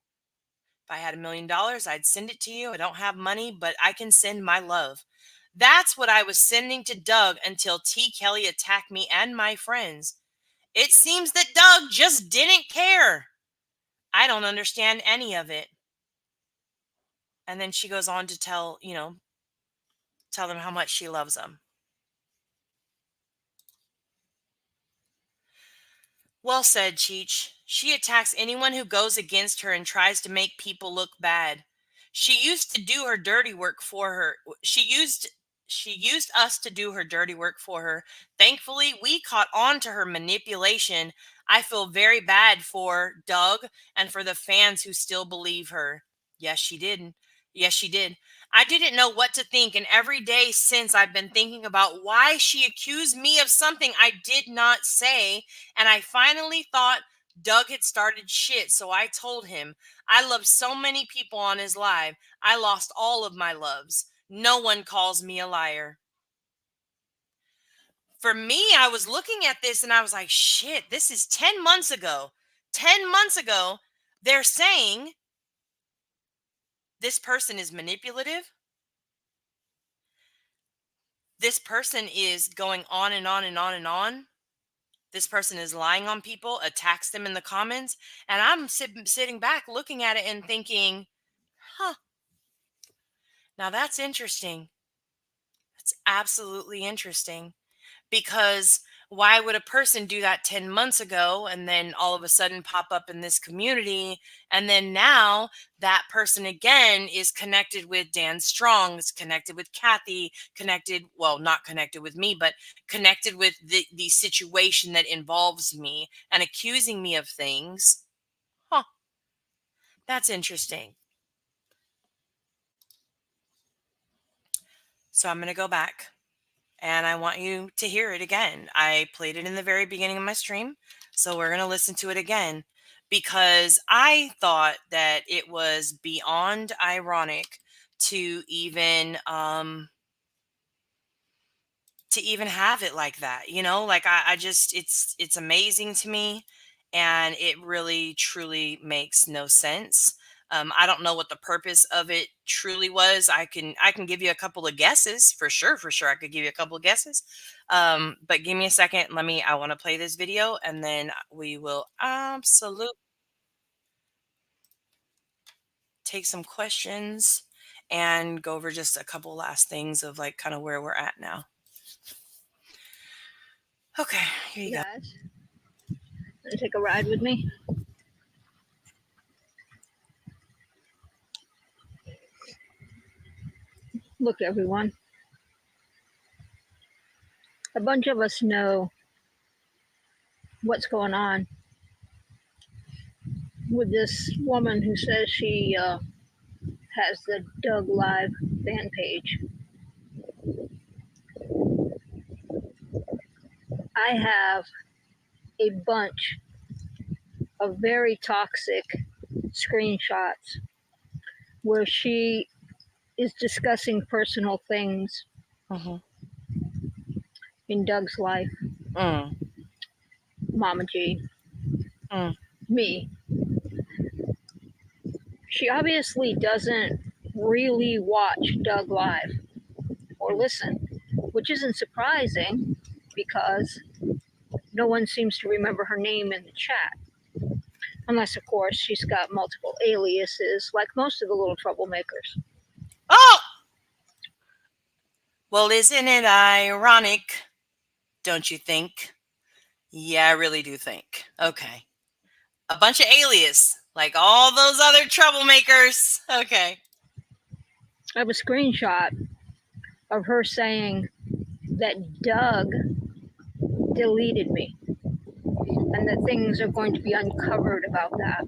If I had $1 million, I'd send it to you. I don't have money, but I can send my love. That's what I was sending to Doug until Te Kelley attacked me and my friends. It seems that Doug just didn't care. I don't understand any of it. And then she goes on to tell them how much she loves them. Well said, Cheech. She attacks anyone who goes against her and tries to make people look bad. She used to do her dirty work for her. She used us to do her dirty work for her. Thankfully, we caught on to her manipulation. I feel very bad for Doug and for the fans who still believe her. Yes, she did. Yes, she did. I didn't know what to think, and every day since I've been thinking about why she accused me of something I did not say, and I finally thought Doug had started shit, so I told him. I love so many people on his live. I lost all of my loves. No one calls me a liar. For me, I was looking at this and I was like, shit, this is 10 months ago. 10 months ago, they're saying this person is manipulative. This person is going on and on and on and on. This person is lying on people, attacks them in the comments. And I'm sitting back looking at it and thinking, huh, now that's interesting. It's absolutely interesting because why would a person do that 10 months ago and then all of a sudden pop up in this community? And then now that person again is connected with Dan Strong, is connected with Kathy, connected, well, not connected with me, but connected with the situation that involves me and accusing me of things. Huh. That's interesting. So I'm going to go back and I want you to hear it again. I played it in the very beginning of my stream, so we're going to listen to it again because I thought that it was beyond ironic to even have it like that, like I just it's amazing to me, and it really truly makes no sense. I don't know what the purpose of it truly was. I can give you a couple of guesses for sure. I could give you a couple of guesses. But give me a second. I want to play this video and then we will absolutely take some questions and go over just a couple last things of like kind of where we're at now. Okay, here you go. Guys, wanna take a ride with me? Look, everyone. A bunch of us know what's going on with this woman who says she has the Doug Live fan page. I have a bunch of very toxic screenshots where she is discussing personal things Mhm. in Doug's life. Mm. Mama G, Mm. me. She obviously doesn't really watch Doug Live or listen, which isn't surprising because no one seems to remember her name in the chat. Unless, of course, she's got multiple aliases, like most of the little troublemakers. Oh! Well, isn't it ironic? Don't you think? Yeah, I really do think. Okay. A bunch of alias, like all those other troublemakers. Okay. I have a screenshot of her saying that Doug deleted me and that things are going to be uncovered about that.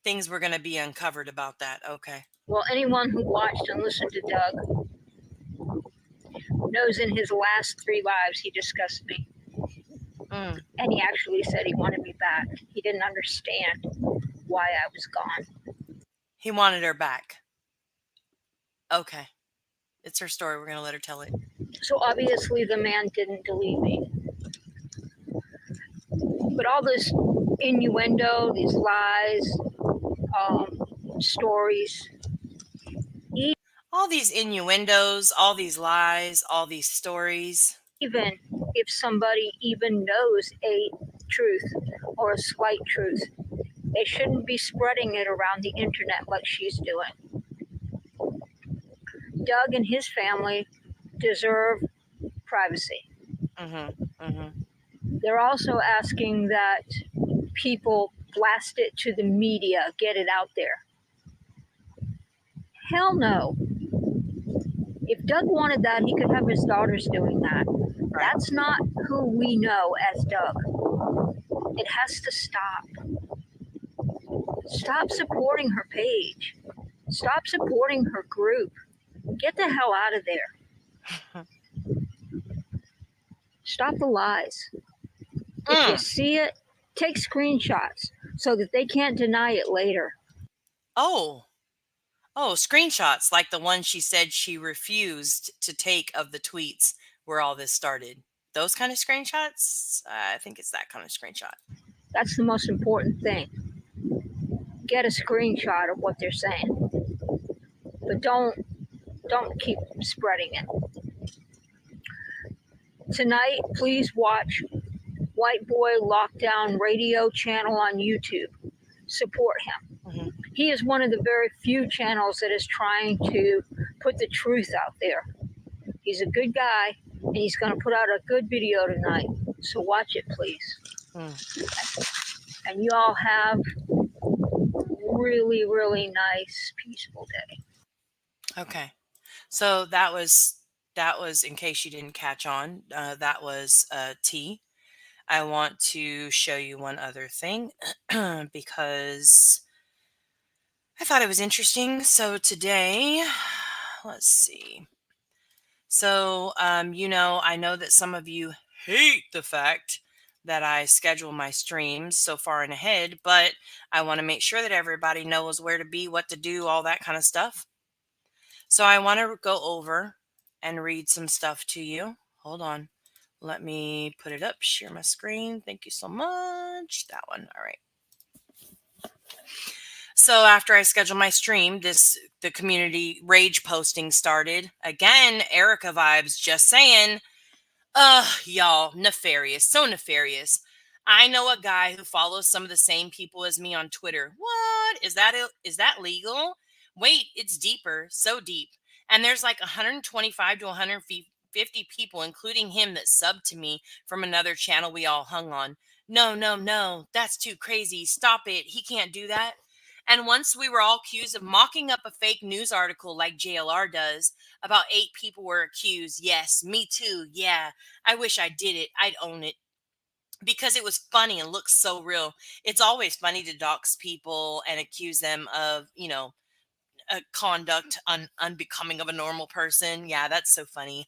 Things were going to be uncovered about that. Okay. Well, anyone who watched and listened to Doug knows in his last 3 lives he discussed me. Mm. And he actually said he wanted me back. He didn't understand why I was gone. He wanted her back. Okay. It's her story. We're going to let her tell it. So obviously the man didn't delete me. But all this innuendo, these lies, stories, All these innuendos, all these lies, all these stories. even if somebody even knows a truth or a slight truth, they shouldn't be spreading it around the internet like she's doing. Doug and his family deserve privacy. Mm-hmm. Mm-hmm. They're also asking that people blast it to the media, get it out there. Hell no. If Doug wanted that, he could have his daughters doing that. Right. That's not who we know as Doug. It has to stop. Stop supporting her page. Stop supporting her group. Get the hell out of there. Stop the lies. If you see it, take screenshots so that they can't deny it later. Oh, screenshots like the one she said she refused to take of the tweets where all this started. Those kind of screenshots? I think it's that kind of screenshot. That's the most important thing. Get a screenshot of what they're saying. But don't keep spreading it. Tonight, please watch White Boy Lockdown Radio channel on YouTube. Support him. Mm-hmm. He is one of the very few channels that is trying to put the truth out there. He's a good guy. And he's going to put out a good video tonight. So watch it, please. Mm. And you all have really, really nice, peaceful day. Okay. So that was in case you didn't catch on. That was T. I want to show you one other thing because I thought it was interesting. So today, let's see. So, I know that some of you hate the fact that I schedule my streams so far in ahead, but I want to make sure that everybody knows where to be, what to do, all that kind of stuff. So I want to go over and read some stuff to you. Hold on. Let me put it up, share my screen. Thank you so much. That one. All right. So after I scheduled my stream, the community rage posting started. Again, Erica vibes, just saying. Y'all, nefarious. So nefarious. I know a guy who follows some of the same people as me on Twitter. What? Is that legal? Wait, it's deeper. So deep. And there's like 125 to 150 people, including him, that subbed to me from another channel we all hung on. No, no, no. That's too crazy. Stop it. He can't do that. And once we were all accused of mocking up a fake news article like JLR does, about 8 people were accused. Yes, me too. Yeah, I wish I did it. I'd own it because it was funny and looks so real. It's always funny to dox people and accuse them of, a conduct unbecoming of a normal person. Yeah, that's so funny.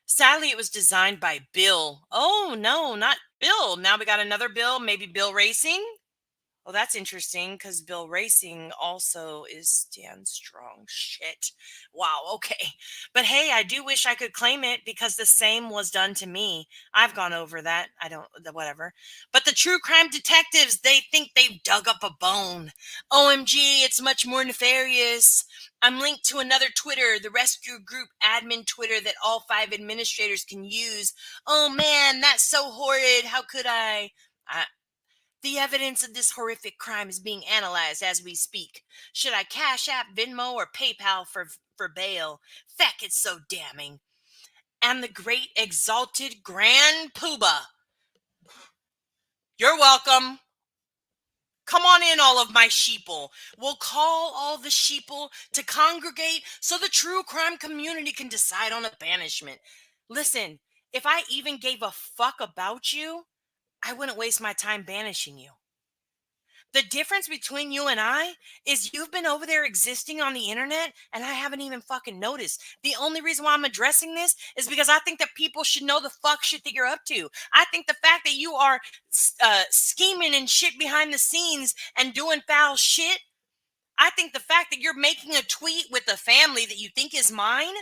Sadly, it was designed by Bill. Oh, no, not Bill. Now we got another Bill, maybe Bill Racing. Well, that's interesting because Bill Racing also is Stand Strong. Shit. Wow. Okay. But hey, I do wish I could claim it because the same was done to me. I've gone over that. I don't, whatever. But the true crime detectives, they think they've dug up a bone. OMG, it's much more nefarious. I'm linked to another Twitter, the rescue group admin Twitter that all 5 administrators can use. Oh man, that's so horrid. How could I? The evidence of this horrific crime is being analyzed as we speak. Should I Cash App, Venmo, or PayPal for bail? Feck, it's so damning. And the great exalted Grand Poobah. You're welcome. Come on in, all of my sheeple. We'll call all the sheeple to congregate so the true crime community can decide on a banishment. Listen, if I even gave a fuck about you, I wouldn't waste my time banishing you. The difference between you and I is you've been over there existing on the internet and I haven't even fucking noticed. The only reason why I'm addressing this is because I think that people should know the fuck shit that you're up to. I think the fact that you are scheming and shit behind the scenes and doing foul shit, I think the fact that you're making a tweet with a family that you think is mine,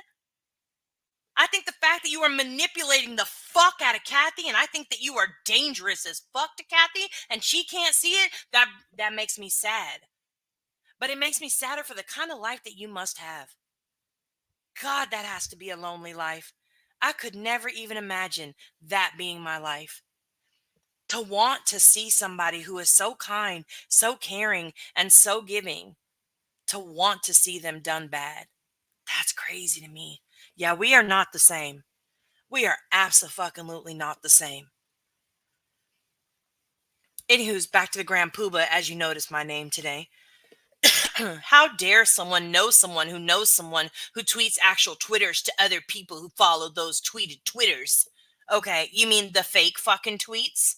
I think the fact that you are manipulating the fuck out of Kathy, and I think that you are dangerous as fuck to Kathy, and she can't see it, that makes me sad. But it makes me sadder for the kind of life that you must have. God, that has to be a lonely life. I could never even imagine that being my life. To want to see somebody who is so kind, so caring, and so giving, to want to see them done bad. That's crazy to me. Yeah, we are not the same. We are abso-fucking-lutely not the same. Anywho's back to the Grand Poobah, as you notice my name today. How dare someone know someone who knows someone who tweets actual Twitters to other people who follow those tweeted Twitters? Okay, you mean the fake fucking tweets?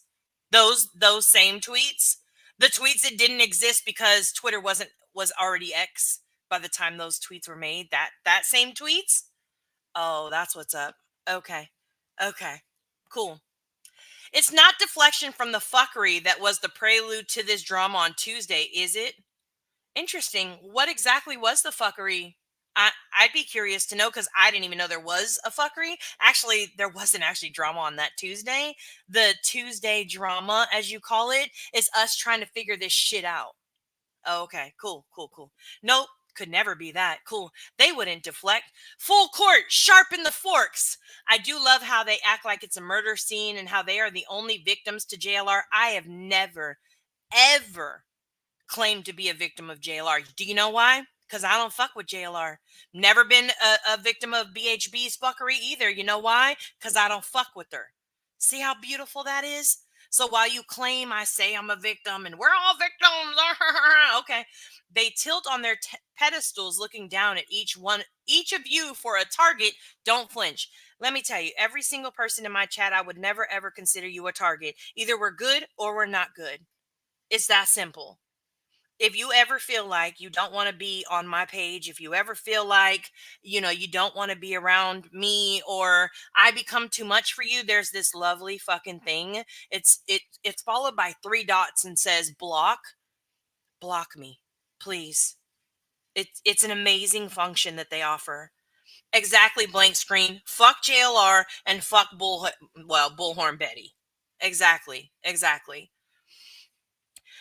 Those same tweets? The tweets that didn't exist because Twitter was already X by the time those tweets were made? That same tweets? Oh, that's what's up. Okay. Okay. Cool. It's not deflection from the fuckery that was the prelude to this drama on Tuesday, is it? Interesting. What exactly was the fuckery? I'd be curious to know because I didn't even know there was a fuckery. Actually, there wasn't actually drama on that Tuesday. The Tuesday drama, as you call it, is us trying to figure this shit out. Oh, okay. Cool, cool, cool. Nope. Could never be that. Cool. They wouldn't deflect. Full court, sharpen the forks. I do love how they act like it's a murder scene and how they are the only victims to JLR. I have never, ever claimed to be a victim of JLR. Do you know why? because I don't fuck with JLR. Never been a victim of BHB's fuckery either. You know why? Because I don't fuck with her. See how beautiful that is? So while you claim I say I'm a victim and we're all victims, okay, they tilt on their pedestals looking down at each of you for a target. Don't flinch. Let me tell you, every single person in my chat, I would never ever consider you a target. Either we're good or we're not good. It's that simple. If you ever feel like you don't want to be on my page, if you ever feel like, you don't want to be around me or I become too much for you, there's this lovely fucking thing. It's followed by 3 dots and says block me, please. It's an amazing function that they offer. Exactly, blank screen. Fuck JLR and fuck Bullhorn Betty. Exactly.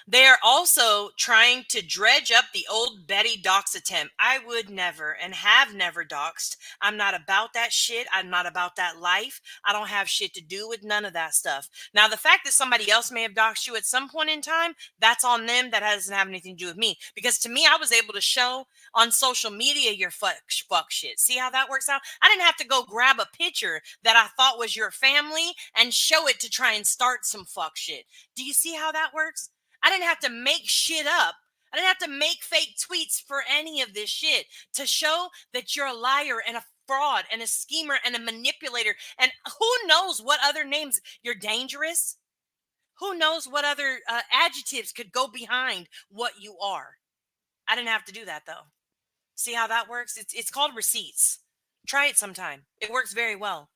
They are also trying to dredge up the old Betty dox attempt. I would never and have never doxed. I'm not about that shit. I'm not about that life. I don't have shit to do with none of that stuff. Now, the fact that somebody else may have doxed you at some point in time, that's on them. That doesn't have anything to do with me. Because to me, I was able to show on social media your fuck shit. See how that works out? I didn't have to go grab a picture that I thought was your family and show it to try and start some fuck shit. Do you see how that works? I didn't have to make shit up. I didn't have to make fake tweets for any of this shit to show that you're a liar and a fraud and a schemer and a manipulator. And who knows what other names? You're dangerous. Who knows what other adjectives could go behind what you are? I didn't have to do that though. See how that works? It's called receipts. Try it sometime. It works very well.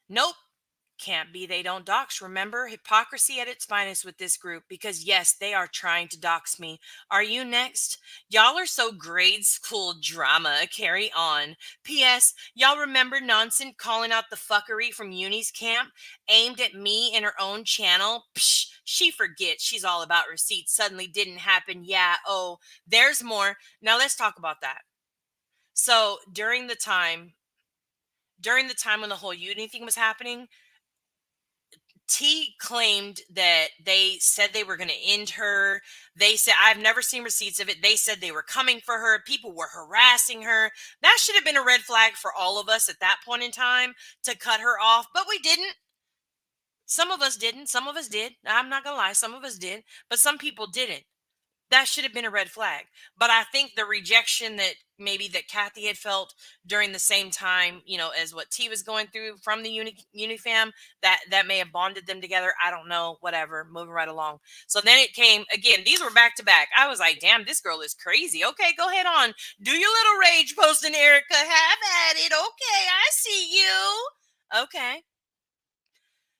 Nope. Can't be they don't dox. Remember, hypocrisy at its finest with this group because, yes, they are trying to dox me. Are you next? Y'all are so grade school drama. Carry on. P.S. Y'all remember Nonsense calling out the fuckery from Uni's camp aimed at me in her own channel? Psh, she forgets she's all about receipts. Suddenly didn't happen. Yeah. Oh, there's more. Now let's talk about that. So during the time when the whole Uni thing was happening, T claimed that they said they were going to end her. They said, I've never seen receipts of it. They said they were coming for her. People were harassing her. That should have been a red flag for all of us at that point in time to cut her off, but we didn't. Some of us didn't. Some of us did. I'm not going to lie. Some of us did, but some people didn't. That should have been a red flag. But I think the rejection that maybe that Kathy had felt during the same time, as what T was going through from the Unifam, that may have bonded them together. I don't know, whatever, moving right along. So then it came again. These were back to back. I was like, damn, this girl is crazy. Okay, go ahead on. Do your little rage posting, Erica. Have at it. Okay, I see you. Okay.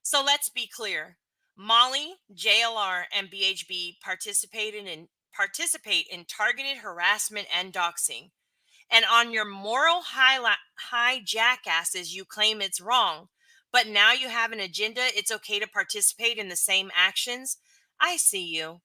So let's be clear. Molly, JLR, and BHB participate in targeted harassment and doxing. And on your moral high jackasses, you claim it's wrong. But now you have an agenda. It's okay to participate in the same actions. I see you.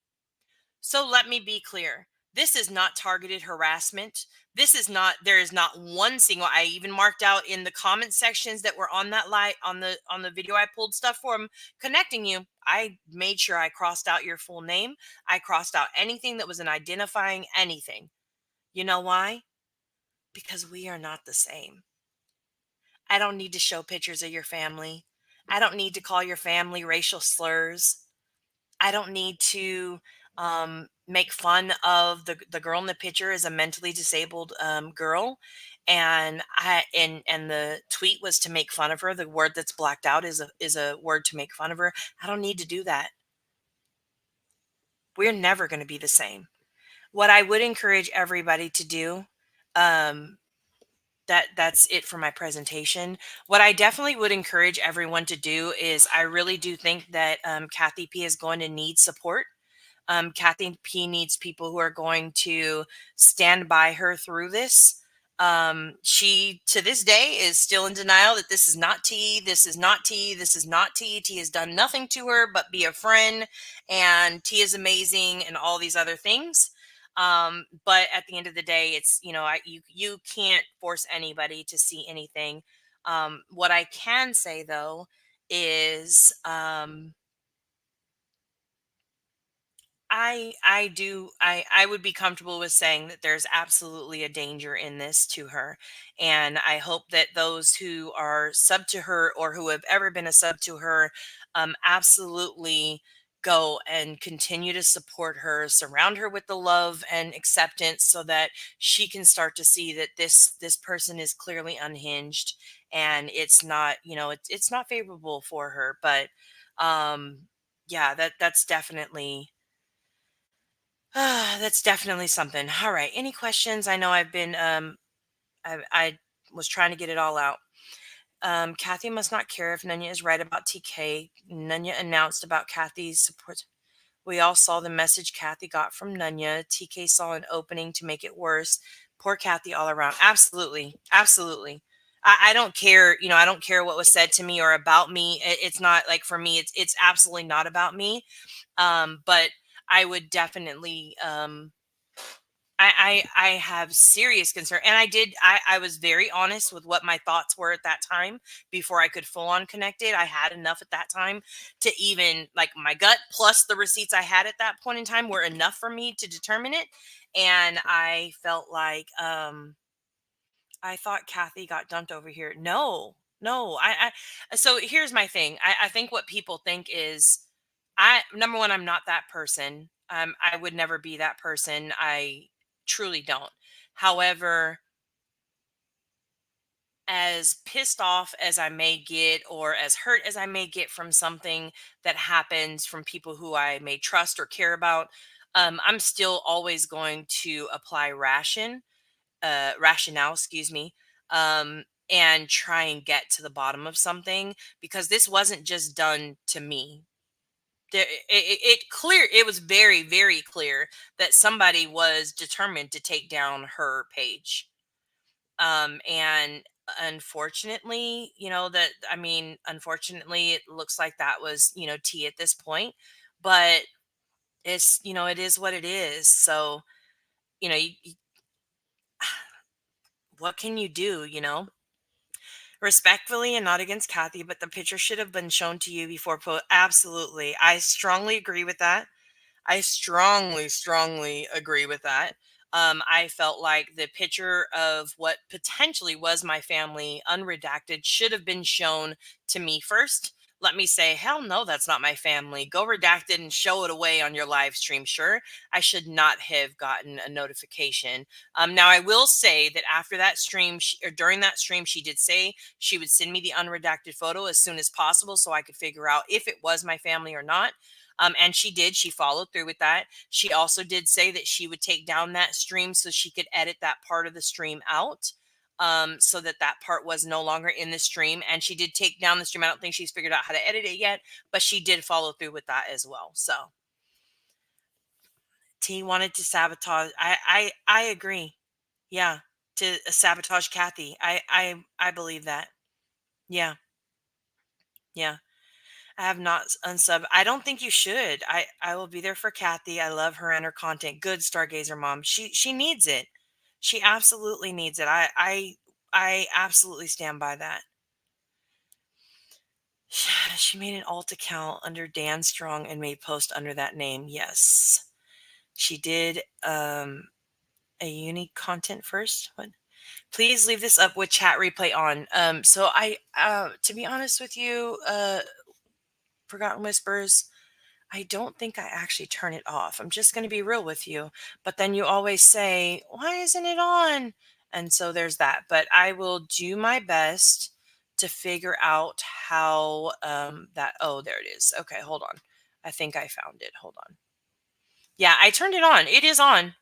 So let me be clear. This is not targeted harassment. There is not one single, I even marked out in the comment sections that were on that on the video I pulled stuff from connecting you. I made sure I crossed out your full name. I crossed out anything that was an identifying anything. You know why? Because we are not the same. I don't need to show pictures of your family. I don't need to call your family racial slurs. I don't need to make fun of the girl in the picture as a mentally disabled girl, and the tweet was to make fun of her. The word that's blacked out is a word to make fun of her. I don't need to do that. We're never going to be the same. What I would encourage everybody to do, that's it for my presentation. What I definitely would encourage everyone to do is I really do think that Kathy P is going to need support. Kathy P needs people who are going to stand by her through this. She, to this day, is still in denial that this is not T, this is not T, this is not T. T has done nothing to her but be a friend, and T is amazing, and all these other things. But at the end of the day, it's, you can't force anybody to see anything. What I can say, though, is I I would be comfortable with saying that there's absolutely a danger in this to her. And I hope that those who are sub to her or who have ever been a sub to her absolutely go and continue to support her, surround her with the love and acceptance so that she can start to see that this person is clearly unhinged and it's not, it's not favorable for her. But um yeah, that's definitely that's definitely something. All right. Any questions? I know I've been I was trying to get it all out. Kathy must not care if Nunya is right about TK. Nunya announced about Kathy's support. We all saw the message Kathy got from Nunya. TK saw an opening to make it worse. Poor Kathy all around. Absolutely. Absolutely. I don't care, I don't care what was said to me or about me. It's not like, for me, it's absolutely not about me. But I would definitely I have serious concern. And I was very honest with what my thoughts were at that time before I could full on connect it. I had enough at that time to even, like, my gut plus the receipts I had at that point in time were enough for me to determine it. And I felt like I thought Kathy got dumped over here. No, no. So here's my thing. I think what people think is, number one, I'm not that person. I would never be that person. I truly don't. However, as pissed off as I may get, or as hurt as I may get from something that happens from people who I may trust or care about, I'm still always going to apply rationale, excuse me, and try and get to the bottom of something, because this wasn't just done to me. It was very, very clear that somebody was determined to take down her page. And unfortunately, unfortunately, it looks like that was, T at this point. But it is what it is. So, you know, you, you- what can you do, Respectfully, and not against Kathy, but the picture should have been shown to you before Absolutely. I strongly agree with that. I strongly, strongly agree with that. I felt like the picture of what potentially was my family, unredacted, should have been shown to me first. Let me say, hell no, that's not my family. Go redact it and show it away on your live stream. Sure, I should not have gotten a notification. Now, I will say that after that stream, or during that stream, she did say she would send me the unredacted photo as soon as possible so I could figure out if it was my family or not. And she did. She followed through with that. She also did say that she would take down that stream so she could edit that part of the stream out, so that that part was no longer in the stream. And she did take down the stream. I don't think she's figured out how to edit it yet, but she did follow through with that as well. So T wanted to sabotage. I agree. Yeah, to sabotage Kathy. I believe that. Yeah, yeah. I have not unsub. I don't think you should. I will be there for Kathy. I love her and her content. Good Stargazer mom. She needs it. She absolutely needs it. I absolutely stand by that. She made an alt account under Dan Strong and made post under that name. Yes, she did. A unique content first. What? Please leave this up with chat replay on. So to be honest with you, Forgotten Whispers, I don't think I actually turn it off. I'm just going to be real with you. But then you always say, why isn't it on? And so there's that. But I will do my best to figure out how oh, there it is. Okay, hold on. I think I found it. Hold on. Yeah, I turned it on. It is on.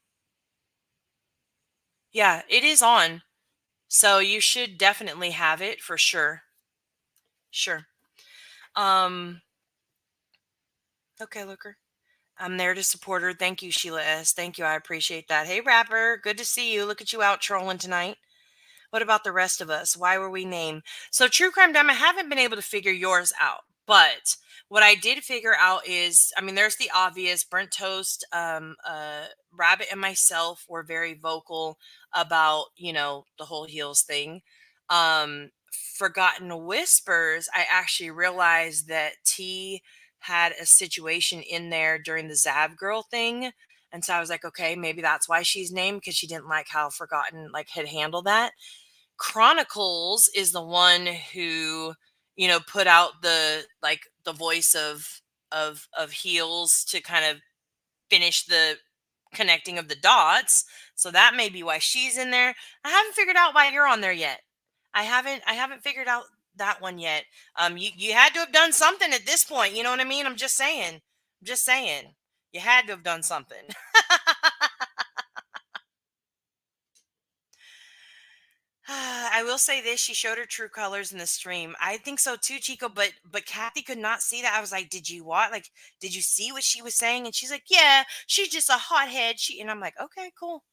Yeah, it is on. So you should definitely have it for sure. Sure. Um, okay, Looker. I'm there to support her. Thank you, Sheila S. Thank you. I appreciate that. Hey, Rapper. Good to see you. Look at you out trolling tonight. What about the rest of us? Why were we named? So, True Crime Dime, I haven't been able to figure yours out. But what I did figure out is, there's the obvious. Burnt Toast, Rabbit, and myself were very vocal about, the whole heels thing. Forgotten Whispers, I actually realized that T had a situation in there during the Zav girl thing. And so I was like, okay, maybe that's why she's named, because she didn't like how Forgotten like had handled that. Chronicles is the one who, put out the voice of heels to kind of finish the connecting of the dots. So that may be why she's in there. I haven't figured out why you're on there yet. I haven't figured out that one yet. You had to have done something at this point, you know what I mean? I'm just saying. I'm just saying. You had to have done something. I will say this: she showed her true colors in the stream. I think so too, Chico. But Kathy could not see that. I was like, "Did you what? Like, did you see what she was saying?" And she's like, "Yeah, she's just a hothead." And I'm like, "Okay, cool."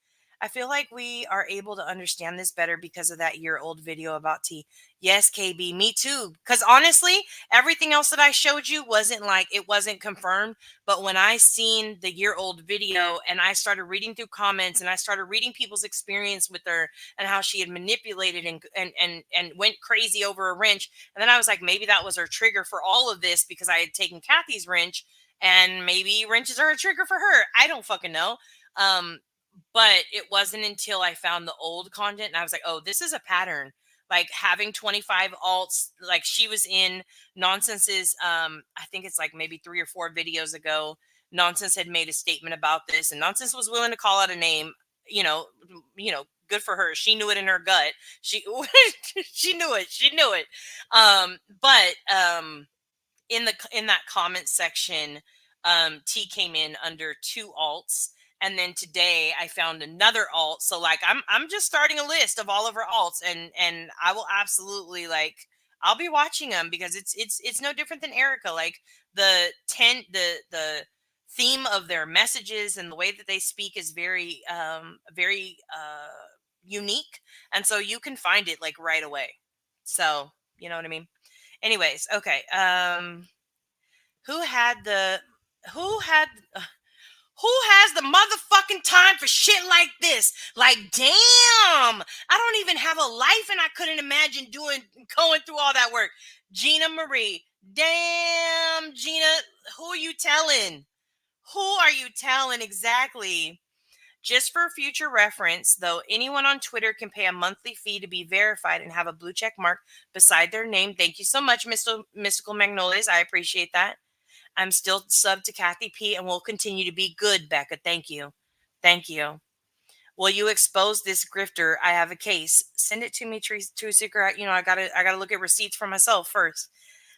I feel like we are able to understand this better because of that year-old video about T. Yes, KB, me too. Because honestly, everything else that I showed you it wasn't confirmed. But when I seen the year-old video and I started reading through comments and I started reading people's experience with her and how she had manipulated and went crazy over a wrench. And then I was like, maybe that was her trigger for all of this, because I had taken Kathy's wrench, and maybe wrenches are a trigger for her. I don't fucking know. But it wasn't until I found the old content and I was like, oh, this is a pattern. Like having 25 alts, like she was in Nonsense's, I think it's like maybe 3 or 4 videos ago. Nonsense had made a statement about this, and Nonsense was willing to call out a name. You know, good for her. She knew it in her gut. She she knew it. She knew it. But in that comment section, T came in under 2 alts. And then today I found another alt. So like I'm just starting a list of all of her alts, and I will absolutely I'll be watching them, because it's no different than Erica. Like the theme of their messages and the way that they speak is very unique, and so you can find it like right away. So you know what I mean. Anyways, okay. Who had the who had who has the motherfucking time for shit like this? Like, damn, I don't even have a life, and I couldn't imagine going through all that work. Gina Marie, damn, Gina, who are you telling? Who are you telling exactly? Just for future reference, though, anyone on Twitter can pay a monthly fee to be verified and have a blue check mark beside their name. Thank you so much, Mystical Magnolias. I appreciate that. I'm still sub to Kathy P, and will continue to be good, Becca. Thank you. Thank you. Will you expose this grifter? I have a case. Send it to me, True Seeker. I gotta look at receipts for myself first.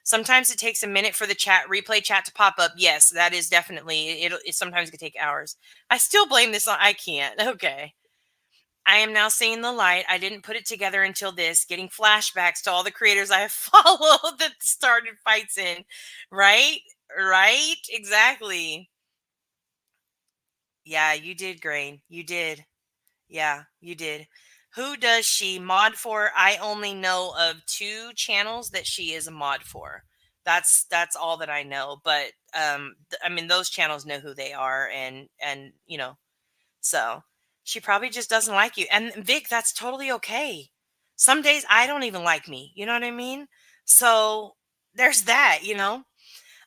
Sometimes it takes a minute for the replay chat to pop up. Yes, that is definitely it sometimes can take hours. I still blame this on I can't. Okay. I am now seeing the light. I didn't put it together until this, getting flashbacks to all the creators I have followed that started fights in. Right? Right? Exactly. Yeah, you did, Grain. You did. Yeah, you did. Who does she mod for? I only know of 2 channels that she is a mod for. That's all that I know. But I mean, those channels know who they are, and so she probably just doesn't like you. And Vic, that's totally okay. Some days I don't even like me. You know what I mean? So there's that.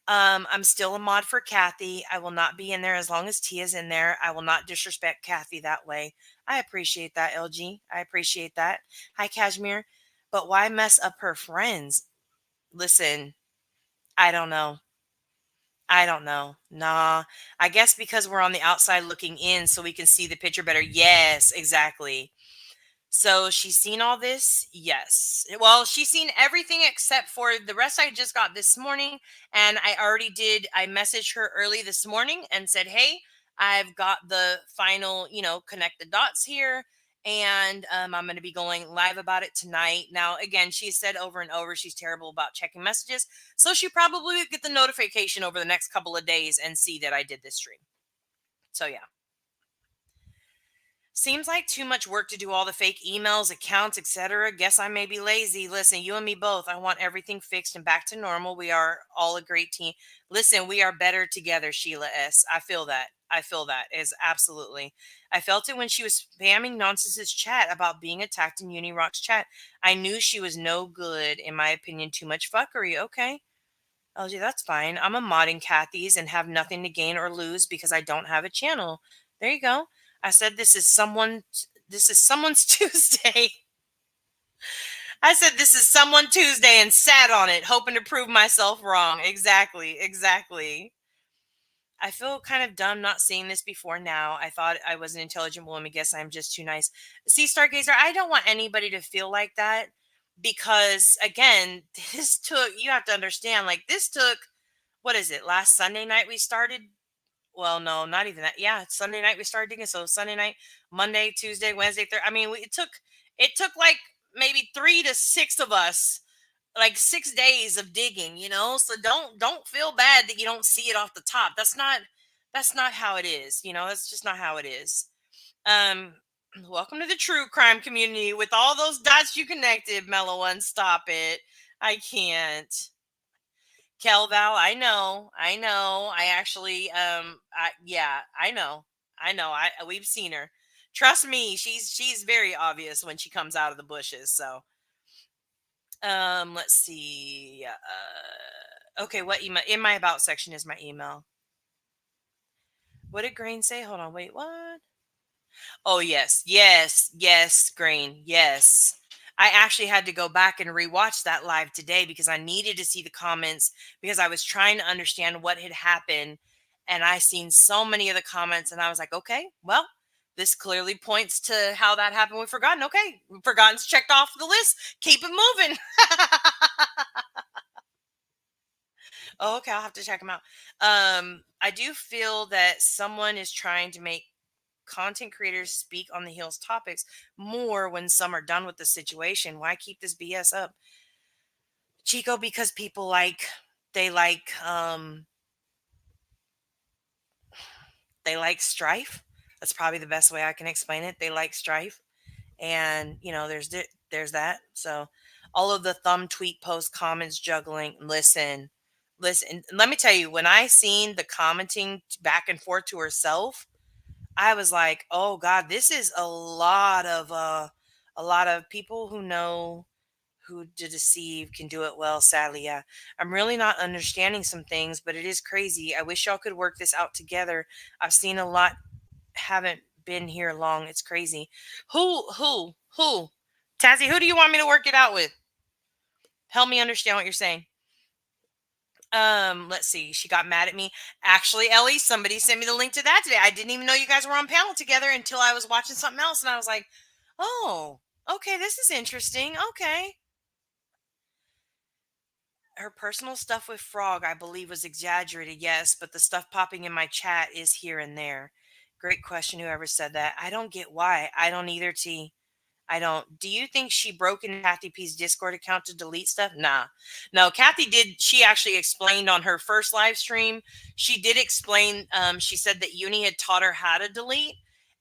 I'm still a mod for Kathy. I will not be in there as long as Tia's in there. I will not disrespect Kathy that way. I appreciate that, LG. I appreciate that. Hi, Kashmir. But why mess up her friends? Listen, I don't know. I don't know. Nah. I guess because we're on the outside looking in so we can see the picture better. Yes, exactly. So she's seen all this? Yes. Well, she's seen everything except for the rest I just got this morning. And I messaged her early this morning and said, hey, I've got the final, connect the dots here. And I'm going to be going live about it tonight. Now, again, she said over and over she's terrible about checking messages. So she probably will get the notification over the next couple of days and see that I did this stream. So, yeah. Seems like too much work to do all the fake emails, accounts, etc. Guess I may be lazy. Listen, you and me both. I want everything fixed and back to normal. We are all a great team. Listen, we are better together, Sheila S. I feel that. I feel that is absolutely. I felt it when she was spamming Nonsense's chat about being attacked in Unirock's chat. I knew she was no good, in my opinion. Too much fuckery. Okay. LG, that's fine. I'm a mod in Kathy's and have nothing to gain or lose because I don't have a channel. There you go. I said this is someone's Tuesday. I said this is someone Tuesday and sat on it, hoping to prove myself wrong. Exactly, exactly. I feel kind of dumb not seeing this before now. I thought I was an intelligent woman. Guess I'm just too nice. See, Stargazer, I don't want anybody to feel like that because, again, this took, you have to understand, like, this took, what is it, last Sunday night we started? Well, no, not even that. Yeah, Sunday night we started digging. So Sunday night, Monday, Tuesday, Wednesday, Thursday. I mean, it took like maybe 3 to 6 of us, like 6 days of digging. So don't feel bad that you don't see it off the top. That's not how it is. That's just not how it is. Um, welcome to the true crime community with all those dots you connected, Mellow One. Stop it. I can't. Kelval, I know. I actually, yeah, I know. We've seen her. Trust me, she's very obvious when she comes out of the bushes. So, let's see. Okay, what email in my about section is my email? What did Green say? Hold on, wait, what? Oh, yes, yes, yes, Green, yes. I actually had to go back and rewatch that live today because I needed to see the comments because I was trying to understand what had happened. And I seen so many of the comments and I was like, okay, well, this clearly points to how that happened with Forgotten. Okay, Forgotten's checked off the list. Keep it moving. Oh, okay, I'll have to check them out. I do feel that someone is trying to make content creators speak on the heels topics more when some are done with the situation. Why keep this BS up, Chico? Because people they like um they like strife. That's probably the best way I can explain it. They like strife, and there's that. So all of the thumb tweet post comments juggling. Listen. Let me tell you, when I seen the commenting back and forth to herself, I was like, "Oh God, this is a lot of people who know who to deceive can do it well." Sadly, yeah, I'm really not understanding some things, but it is crazy. I wish y'all could work this out together. I've seen a lot, haven't been here long. It's crazy. Who? Tazzy, who do you want me to work it out with? Help me understand what you're saying. Let's see. She got mad at me. Actually, Ellie, somebody sent me the link to that today. I didn't even know you guys were on panel together until I was watching something else, and I was like, "Oh, okay, this is interesting." Okay. Her personal stuff with Frog, I believe, was exaggerated, yes, but the stuff popping in my chat is here and there. Great question, whoever said that. I don't get why. I don't either, T. I don't. Do you think she broke in Kathy P's Discord account to delete stuff? Nah. No, Kathy did. She actually explained on her first live stream. She did explain. She said that Uni had taught her how to delete.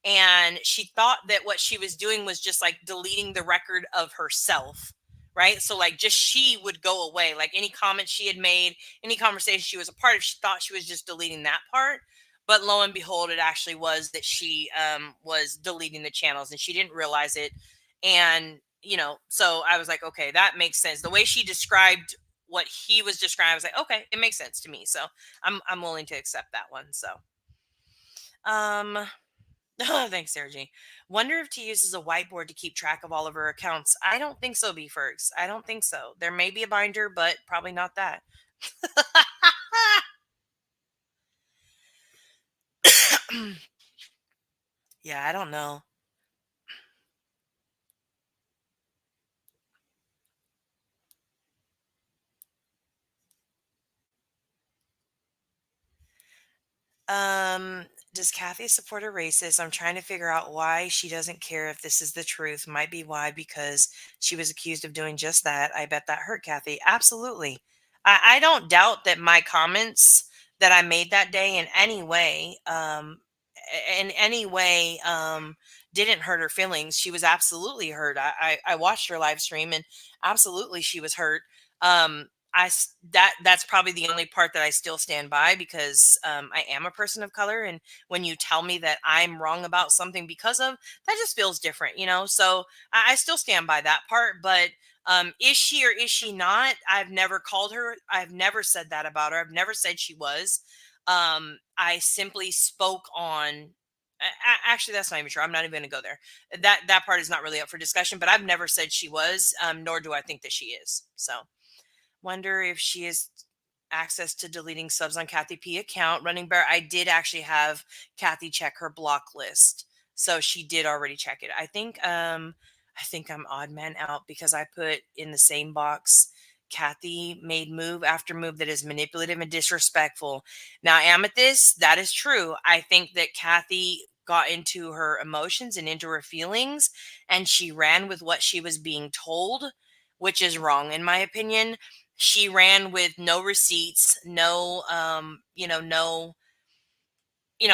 And she thought that what she was doing was just like deleting the record of herself. Right. So, like, just she would go away. Like, any comment she had made, any conversation she was a part of, she thought she was just deleting that part. But lo and behold, it actually was that she was deleting the channels and she didn't realize it. And, so I was like, okay, that makes sense. The way she described what he was describing, I was like, okay, it makes sense to me. So I'm willing to accept that one. So, um, thanks, Sarah G. Wonder if T uses a whiteboard to keep track of all of her accounts. I don't think so, B Fergs. I don't think so. There may be a binder, but probably not that. Yeah, I don't know. Um, does Kathy support a racist? I'm trying to figure out why she doesn't care if this is the truth. Might be why, because she was accused of doing just that. I bet that hurt Kathy. Absolutely. I don't doubt that my comments that I made that day in any way, didn't hurt her feelings. She was absolutely hurt. I watched her live stream and absolutely she was hurt. That's probably the only part that I still stand by because I am a person of color, and when you tell me that I'm wrong about something because of that, just feels different. So I still stand by that part, but Is she or is she not? I've never called her. I've never said that about her. I've never said she was. I simply spoke on. Actually, that's not even true. I'm not even going to go there. That part is not really up for discussion. But I've never said she was, nor do I think that she is. So, wonder if she has access to deleting subs on Kathy P account. Running Bear, I did actually have Kathy check her block list. So she did already check it. I think I'm odd man out because I put in the same box Kathy made move after move that is manipulative and disrespectful. Now, Amethyst, that is true. I think that Kathy got into her emotions and into her feelings and she ran with what she was being told, which is wrong in my opinion. She ran with no receipts, no no,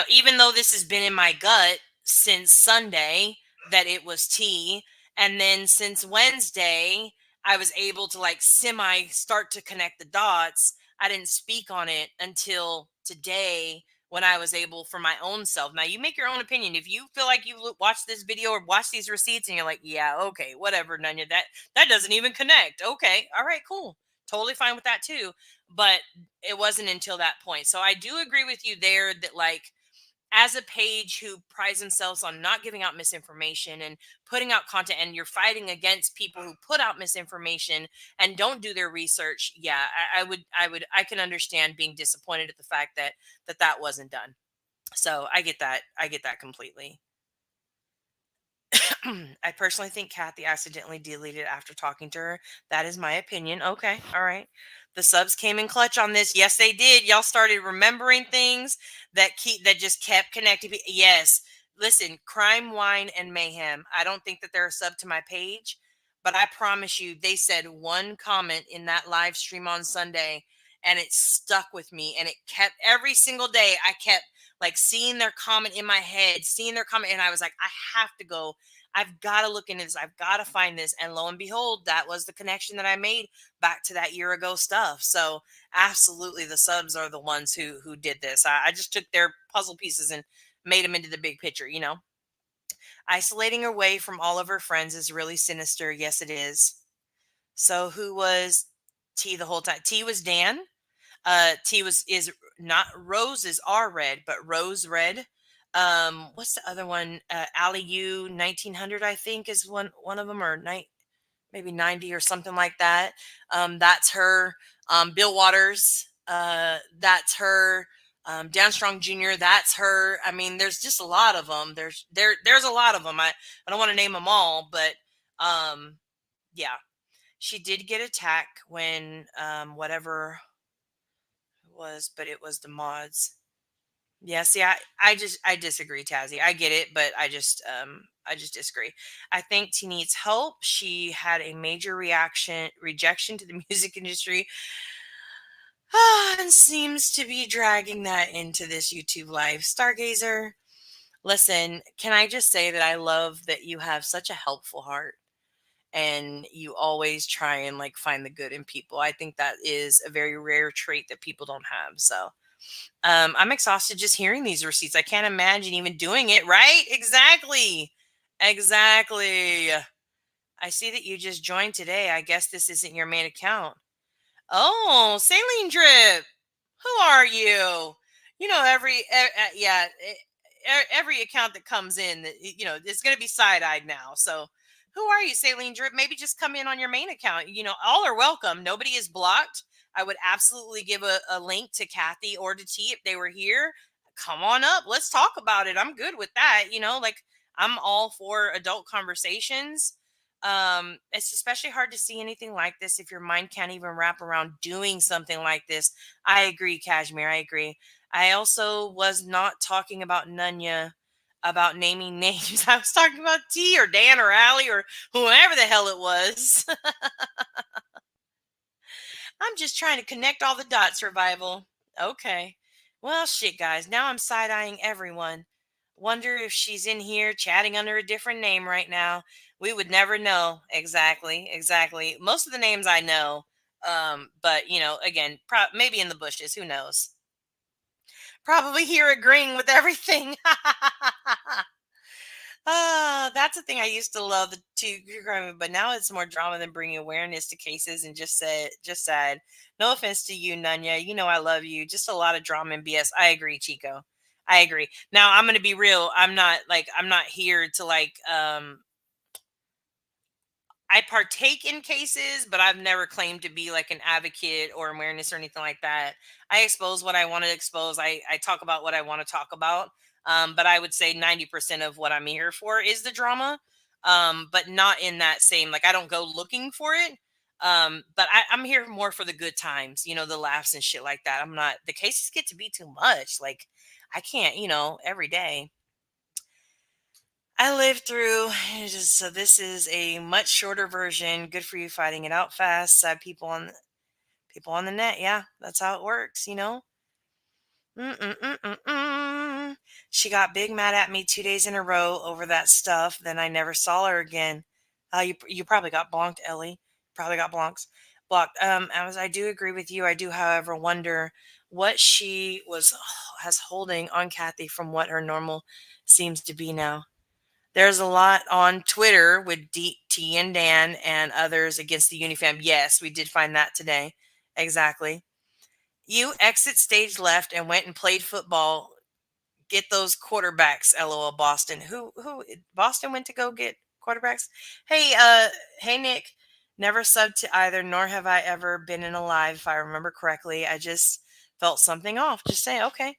even though this has been in my gut since Sunday that it was tea, and then since Wednesday, I was able to like semi start to connect the dots. I didn't speak on it until today when I was able for my own self. Now, you make your own opinion. If you feel like you watched this video or watched these receipts and you're like, yeah, okay, whatever, Nunya, that doesn't even connect. Okay, all right, cool. Totally fine with that too. But it wasn't until that point. So I do agree with you there that like as a page who prides themselves on not giving out misinformation and putting out content and you're fighting against people who put out misinformation and don't do their research, yeah, I can understand being disappointed at the fact that wasn't done. So I get that completely. I personally think Kathy accidentally deleted after talking to her. That is my opinion. Okay. All right. The subs came in clutch on this. Yes, they did. Y'all started remembering things that just kept connecting. Yes. Listen, crime, wine, and mayhem. I don't think that they're a sub to my page, but I promise you, they said one comment in that live stream on Sunday and it stuck with me. And it kept every single day. I kept like seeing their comment in my head, seeing their comment, and I was like, I have to go. I've got to look into this. I've got to find this. And lo and behold, that was the connection that I made back to that year ago stuff. So absolutely the subs are the ones who did this. I just took their puzzle pieces and made them into the big picture. Isolating away from all of her friends is really sinister. Yes, it is. So who was T the whole time? T was Dan. T is not roses are red, but rose red. What's the other one? Ali U 1900, I think, is one of them, or maybe 90 or something like that. That's her. Bill Waters, that's her. Downstrong Jr., that's her. I mean, there's just a lot of them. There's a lot of them. I don't want to name them all, but yeah, she did get attacked when whatever it was, but it was the mods. Yeah, see, I disagree, Tazzy. I get it, but I just disagree. I think T needs help. She had a major rejection to the music industry, and seems to be dragging that into this YouTube live. Stargazer, listen, can I just say that I love that you have such a helpful heart and you always try and like find the good in people. I think that is a very rare trait that people don't have. So I'm exhausted just hearing these receipts. I can't imagine even doing it, right? Exactly. Exactly. I see that you just joined today. I guess this isn't your main account. Oh, Saline Drip. Who are you? Every account that comes in, it's going to be side-eyed now. So, who are you, Saline Drip? Maybe just come in on your main account. All are welcome. Nobody is blocked. I would absolutely give a link to Kathy or to T if they were here. Come on up. Let's talk about it. I'm good with that. Like I'm all for adult conversations. It's especially hard to see anything like this if your mind can't even wrap around doing something like this. I agree, Kashmir. I agree. I also was not talking about Nunya, about naming names. I was talking about T or Dan or Allie or whoever the hell it was. I'm just trying to connect all the dots, Revival. Okay. Well, shit, guys. Now I'm side eyeing everyone. Wonder if she's in here chatting under a different name right now. We would never know. Exactly. Exactly. Most of the names I know. But, again, maybe in the bushes. Who knows? Probably here agreeing with everything. That's the thing I used to love the true crime, but now it's more drama than bringing awareness to cases and just sad. No offense to you, Nunya. You know I love you. Just a lot of drama and BS. I agree, Chico. I agree. Now I'm gonna be real. I'm not here to I partake in cases, but I've never claimed to be like an advocate or awareness or anything like that. I expose what I want to expose. I talk about what I want to talk about. But I would say 90% of what I'm here for is the drama. But not in that same, like, I don't go looking for it. But I'm here more for the good times, the laughs and shit like that. I'm not, the cases get to be too much. Like, I can't, every day. I lived through. So this is a much shorter version. Good for you fighting it out fast. Sad people on the net. Yeah, that's how it works. Mm-mm-mm-mm-mm. She got big mad at me 2 days in a row over that stuff. Then I never saw her again. You probably got blocked, Ellie. Probably got blocked. As I do agree with you, I do, however, wonder what she was has holding on Kathy from what her normal seems to be now. There's a lot on Twitter with T and Dan and others against the Unifam. Yes, we did find that today. Exactly. You exit stage left and went and played football. Get those quarterbacks, LOL Boston. Who Boston went to go get quarterbacks? Hey Nick. Never subbed to either, nor have I ever been in a live, if I remember correctly. I just felt something off. Just saying, okay.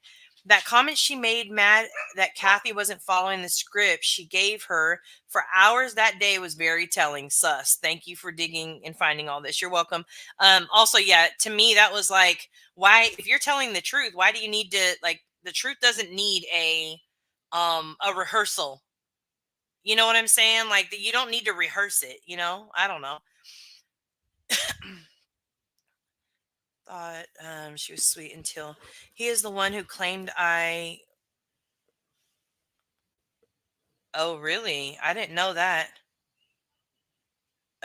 That comment she made mad that Kathy wasn't following the script she gave her for hours that day was very telling. Sus. Thank you for digging and finding all this. You're welcome. Also, yeah, to me that was like, why, if you're telling the truth, why do you need to, like, the truth doesn't need a rehearsal. You know what I'm saying? Like, you don't need to rehearse it. I don't know. Thought she was sweet until he is the one who claimed I. Oh, really? I didn't know that.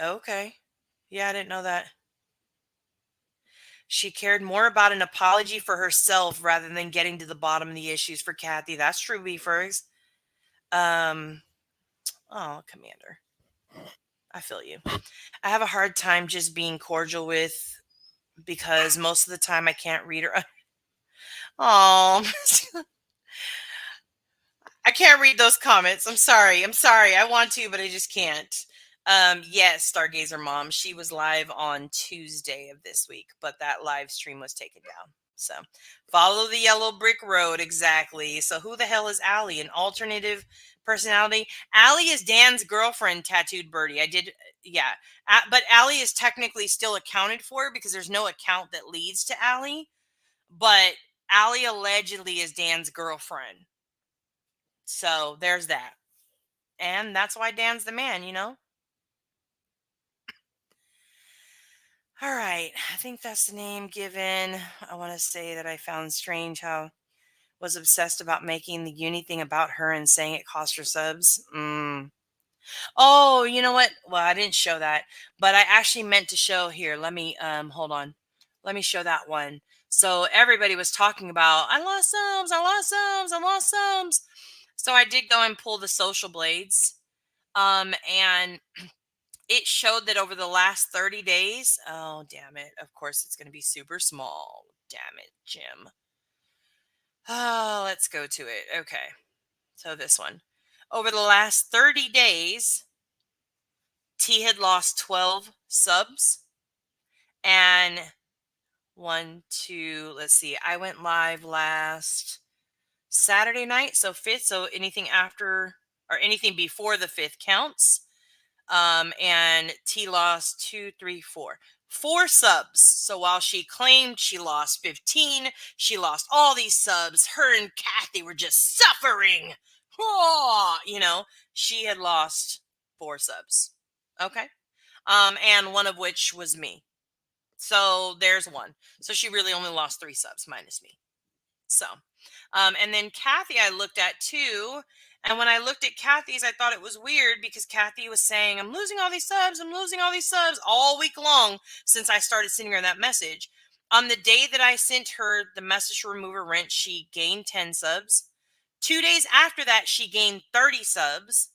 Okay. Yeah, I didn't know that. She cared more about an apology for herself rather than getting to the bottom of the issues for Kathy. That's true, Beefers. Um, oh, Commander. I feel you. I have a hard time just being cordial with, because most of the time I can't read her. Oh, I can't read those comments. I'm sorry. I'm sorry. I want to, but I just can't. Yes, Stargazer Mom. She was live on Tuesday of this week, but that live stream was taken down. So follow the yellow brick road. Exactly. So who the hell is Allie? An alternative personality? Allie is Dan's girlfriend, Tattooed Birdie. Yeah. But Allie is technically still accounted for because there's no account that leads to Allie. But Allie allegedly is Dan's girlfriend. So there's that. And that's why Dan's the man. All right. I think that's the name given. I want to say that I found strange how was obsessed about making the uni thing about her and saying it cost her subs. Oh, you know what? Well, I didn't show that, but I actually meant to show here. Let me hold on. Let me show that one. So everybody was talking about I lost subs, I lost subs, I lost subs. So I did go and pull the social blades. And it showed that over the last 30 days, oh damn it. Of course it's gonna be super small. Damn it, Jim. Oh, let's go to it. Okay. So this one. Over the last 30 days, T had lost 12 subs. And let's see. I went live last Saturday night, so 5th. So anything after or anything before the 5th counts. And T lost 2, 3, 4. 4 subs. So while she claimed she lost 15, she lost all these subs. Her and Kathy were just suffering. Oh, she had lost 4 subs. Okay. And one of which was me. So there's one. So she really only lost 3 subs minus me. So, and then Kathy, I looked at too. And when I looked at Kathy's, I thought it was weird because Kathy was saying, I'm losing all these subs. I'm losing all these subs all week long since I started sending her that message. On the day that I sent her the message to remove her rent, she gained 10 subs. 2 days after that, she gained 30 subs.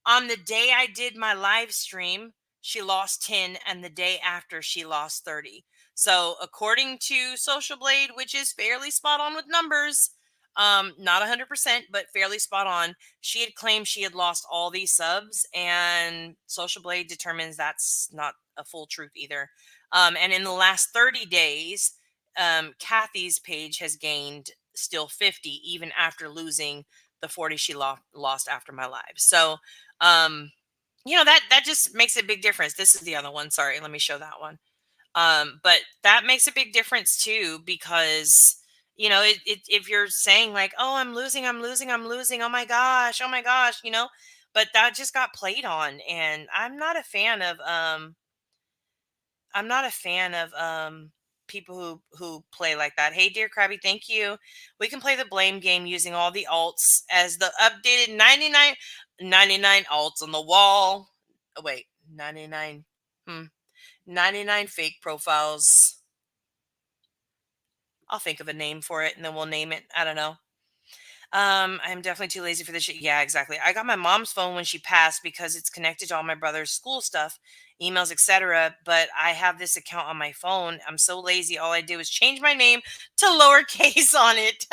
On the day I did my live stream, she lost 10, and the day after, she lost 30. So, according to Social Blade, which is fairly spot on with numbers, not 100%, but fairly spot on, she had claimed she had lost all these subs, and Social Blade determines that's not a full truth either. And in the last 30 days, Kathy's page has gained still 50, even after losing the 40 she lost after my live. So, that just makes a big difference. This is the other one. Sorry, let me show that one. But that makes a big difference too, because if you're saying like, oh, I'm losing, oh my gosh, but that just got played on, and I'm not a fan of people who play like that. Hey, dear Krabby, thank you. We can play the blame game using all the alts as the updated 99 alts on the wall. Oh, wait, 99. 99 fake profiles. I'll think of a name for it and then we'll name it. I don't know. I'm definitely too lazy for this shit. Yeah, exactly. I got my mom's phone when she passed because it's connected to all my brother's school stuff, emails, etc. But I have this account on my phone. I'm so lazy. All I did was change my name to lowercase on it.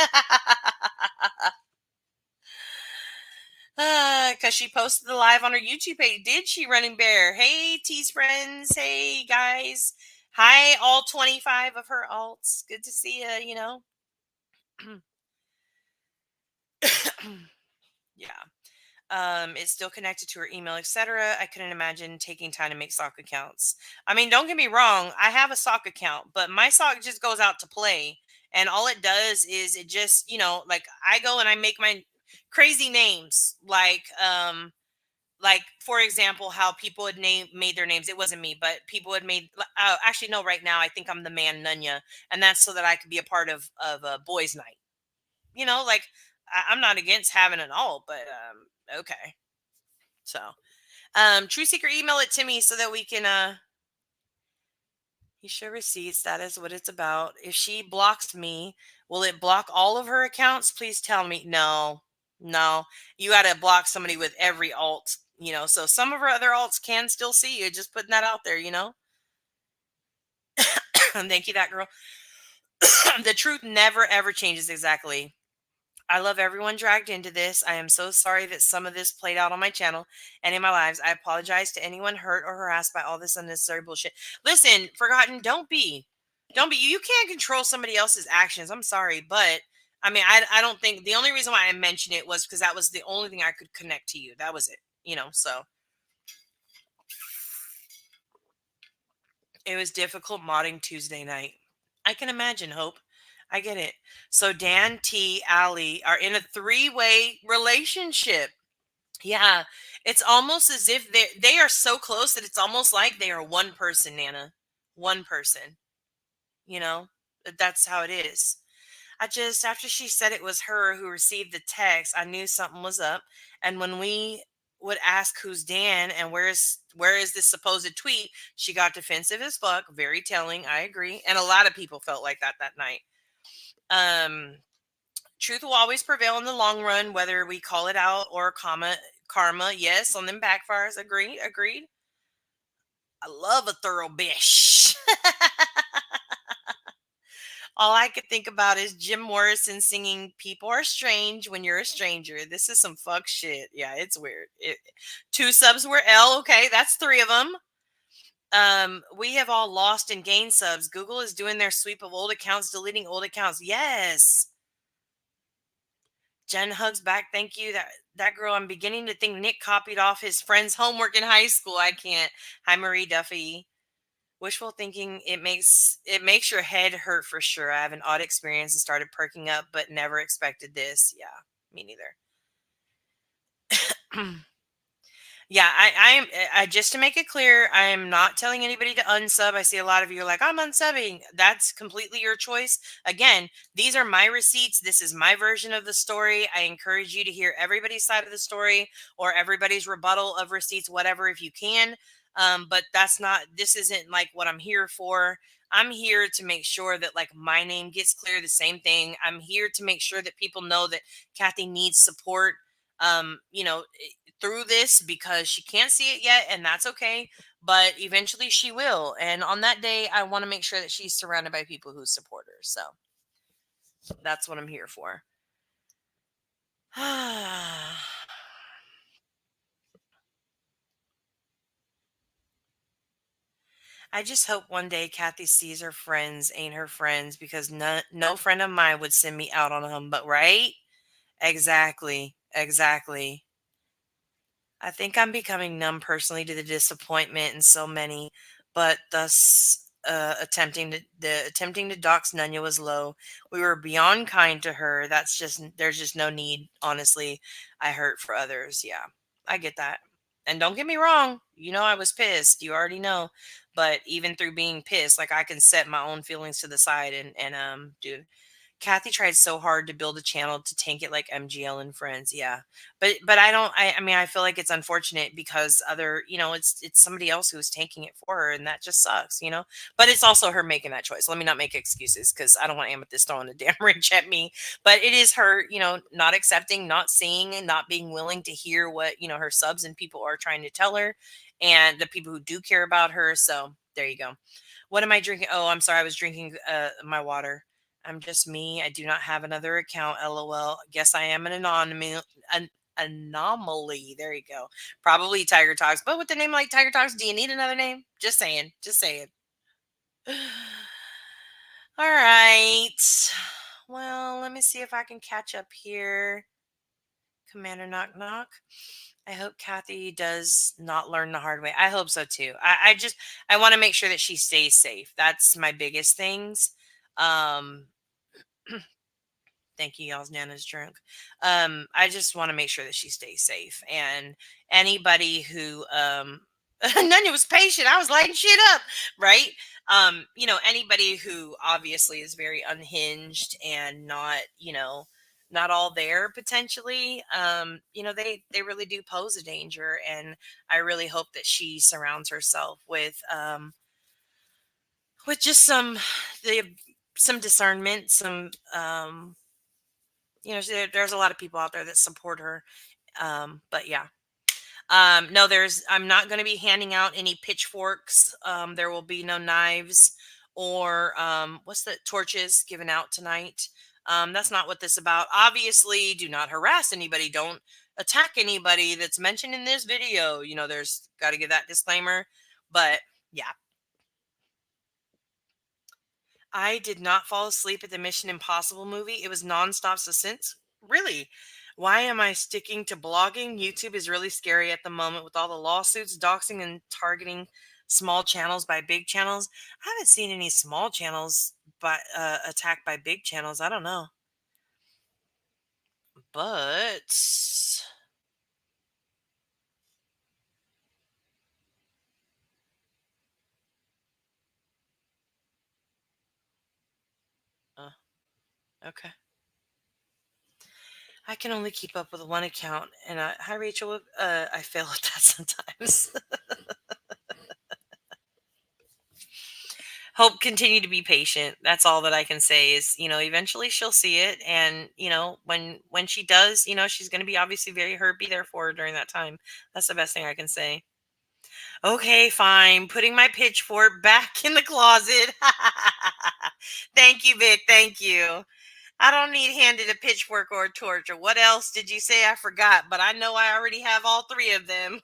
Because she posted the live on her YouTube page. Did she, Running Bear? Hey, Tease friends. Hey, guys. Hi, all 25 of her alts. Good to see you. Yeah. It's still connected to her email, etc. I couldn't imagine taking time to make sock accounts. I mean, don't get me wrong, I have a sock account, but my sock just goes out to play. And all it does is it just, like I go and I make my crazy names. Like for example, how people had made their names. It wasn't me, but people had made actually no, right now I think I'm the man Nunya, and that's so that I could be a part of a boys' night. Like I'm not against having an alt, but okay. So, True Seeker, email it to me so that we can you show receipts. That is what it's about. If she blocks me, will it block all of her accounts? Please tell me. No. No. You got to block somebody with every alt, so some of her other alts can still see you. Just putting that out there. Thank you, that girl. The truth never ever changes. Exactly. I love everyone dragged into this. I am so sorry that some of this played out on my channel and in my lives. I apologize to anyone hurt or harassed by all this unnecessary bullshit. Listen, Forgotten, don't be. You can't control somebody else's actions. I'm sorry, but I mean, I don't think the only reason why I mentioned it was because that was the only thing I could connect to you. That was it, so it was difficult modding Tuesday night. I can imagine, Hope. I get it. So Dan, T, Allie are in a three-way relationship. Yeah, it's almost as if they are so close that it's almost like they are one person, Nana. One person. That's how it is. I just, after she said it was her who received the text, I knew something was up. And when we would ask who's Dan and where is this supposed tweet, she got defensive as fuck. Very telling. I agree. And a lot of people felt like that night. Truth will always prevail in the long run, whether we call it out or karma. Yes, on them backfires. Agreed. I love a thorough bish. All I could think about is Jim Morrison singing "People Are Strange When You're a Stranger." This is some fuck shit. Yeah, it's weird. 2 subs were L. Okay, that's 3 of them. We have all lost and gained subs. Google is doing their sweep of old accounts, deleting old accounts. Yes. Jen hugs back. Thank you. That girl. I'm beginning to think Nick copied off his friend's homework in high school. I can't. Hi, Marie Duffy. Wishful thinking. It makes your head hurt for sure. I have an odd experience and started perking up, but never expected this. Yeah, me neither. Yeah, I just to make it clear, I am not telling anybody to unsub. I see a lot of you are like, I'm unsubbing. That's completely your choice. Again, these are my receipts. This is my version of the story. I encourage you to hear everybody's side of the story or everybody's rebuttal of receipts, whatever, if you can. But this isn't like what I'm here for. I'm here to make sure that like my name gets clear. The same thing. I'm here to make sure that people know that Kathy needs support. Through this because she can't see it yet, and that's okay. But eventually she will. And on that day, I want to make sure that she's surrounded by people who support her. So that's what I'm here for. I just hope one day Kathy sees her friends ain't her friends because no friend of mine would send me out on a humbug, right? Exactly. Exactly. I think I'm becoming numb personally to the disappointment in so many, but thus attempting to dox Nunya was low. We were beyond kind to her. There's just no need. Honestly, I hurt for others. Yeah, I get that. And don't get me wrong, I was pissed. You already know. But even through being pissed, like I can set my own feelings to the side and do. Kathy tried so hard to build a channel to tank it like MGL and Friends. Yeah. But I don't I mean I feel like it's unfortunate because it's somebody else who was tanking it for her and that just sucks. But it's also her making that choice. Let me not make excuses because I don't want Amethyst throwing a damn wrench at me. But it is her, not accepting, not seeing, and not being willing to hear what, her subs and people are trying to tell her and the people who do care about her. So there you go. What am I drinking? Oh, I'm sorry. I was drinking my water. I'm just me. I do not have another account. LOL. Guess I am an anomaly. There you go. Probably Tiger Talks. But with the name like Tiger Talks, do you need another name? Just saying. Just saying. All right. Well, let me see if I can catch up here. Commander Knock Knock. I hope Kathy does not learn the hard way. I hope so too. I want to make sure that she stays safe. That's my biggest things. Um, Thank you, y'all's Nana's drunk. I just want to make sure that she stays safe. And anybody who Nunya was patient. I was lighting shit up, right? Anybody who obviously is very unhinged and not all there potentially, they really do pose a danger. And I really hope that she surrounds herself with just the some discernment, there's a lot of people out there that support her. But yeah. No, I'm not going to be handing out any pitchforks. There will be no knives or what's the torches given out tonight. That's not what this about. Obviously, do not harass anybody. Don't attack anybody that's mentioned in this video. There's got to give that disclaimer. But yeah, I did not fall asleep at the Mission Impossible movie. It was nonstop suspense. Really? Why am I sticking to blogging? YouTube is really scary at the moment with all the lawsuits, doxing, and targeting small channels by big channels. I haven't seen any small channels attacked by big channels. I don't know. But uh, okay. I can only keep up with one account, and hi Rachel. I fail at that sometimes. Hope continue to be patient. That's all that I can say is, eventually she'll see it. And, when she does, she's going to be obviously very hurt. Be there for her during that time. That's the best thing I can say. Okay, fine. Putting my pitchfork back in the closet. Thank you, Vic. Thank you. I don't need handed a pitchfork or a torch. Or what else did you say? I forgot, but I know I already have all three of them.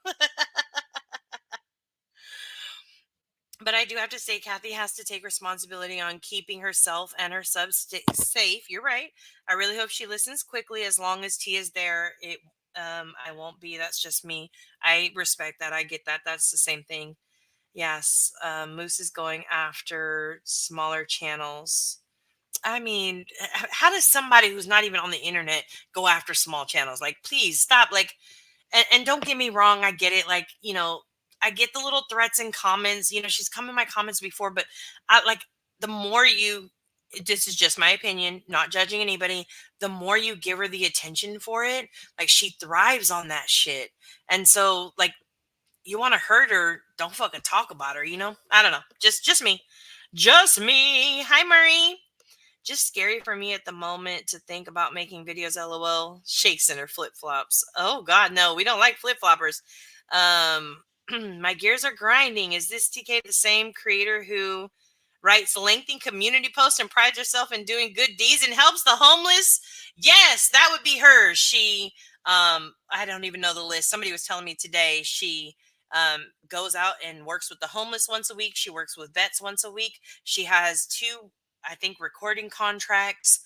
But I do have to say, Kathy has to take responsibility on keeping herself and her subs safe. You're right. I really hope she listens quickly. As long as T is there, I won't be. That's just me. I respect that. I get that. That's the same thing. Yes, Moose is going after smaller channels. I mean, how does somebody who's not even on the internet go after small channels? Like, please stop. Like, and don't get me wrong, I get it. Like, I get the little threats and comments. She's come in my comments before, but I like the more you. This is just my opinion, not judging anybody. The more you give her the attention for it, like she thrives on that shit. And so, like, you want to hurt her, don't fucking talk about her. I don't know. Just me. Just me. Hi, Murray. Just scary for me at the moment to think about making videos. LOL. Shakes in her flip flops. Oh God, no, we don't like flip floppers. Um, my gears are grinding. Is this TK the same creator who writes lengthy community posts and prides herself in doing good deeds and helps the homeless? Yes, that would be her. She, I don't even know the list. Somebody was telling me today she goes out and works with the homeless once a week. She works with vets once a week. She has two, I think, recording contracts.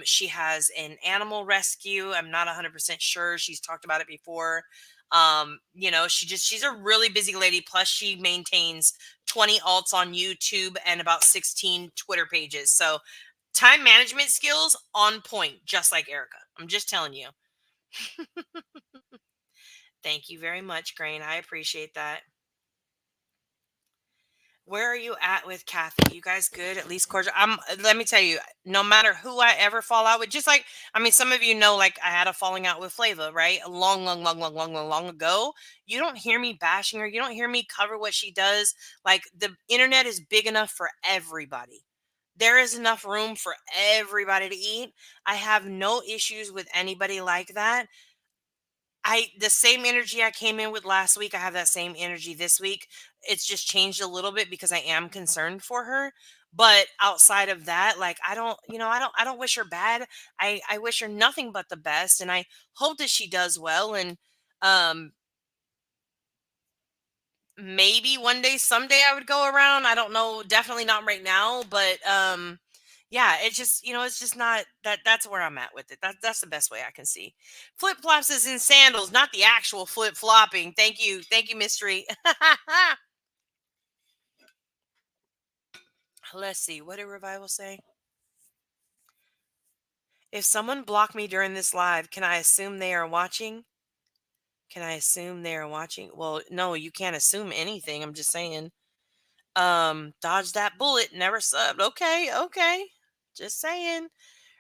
She has an animal rescue. I'm not 100% sure. She's talked about it before. She's a really busy lady. Plus, she maintains 20 alts on YouTube and about 16 Twitter pages. So, time management skills on point, just like Erica. I'm just telling you. Thank you very much, Grain. I appreciate that. Where are you at with Kathy? You guys good? At least cordial. Let me tell you, no matter who I ever fall out with, just like some of you know, like I had a falling out with Flava, right? A long ago. You don't hear me bashing her. You don't hear me cover what she does. Like the internet is big enough for everybody. There is enough room for everybody to eat. I have no issues with anybody like that. The same energy I came in with last week, I have that same energy this week. It's just changed a little bit because I am concerned for her. But outside of that, like I don't wish her bad. I wish her nothing but the best, and I hope that she does well. And um maybe one day, someday I would go around. I don't know, definitely not right now, but yeah, it's just not that's where I'm at with it. That's the best way I can see. Flip flops is in sandals, not the actual flip flopping. Thank you. Thank you, mystery. Let's see. What did Revival say? If someone blocked me during this live, can I assume they are watching? Can I assume they are watching? Well, no, you can't assume anything. I'm just saying. Dodge that bullet, never subbed. Okay, okay. Just saying.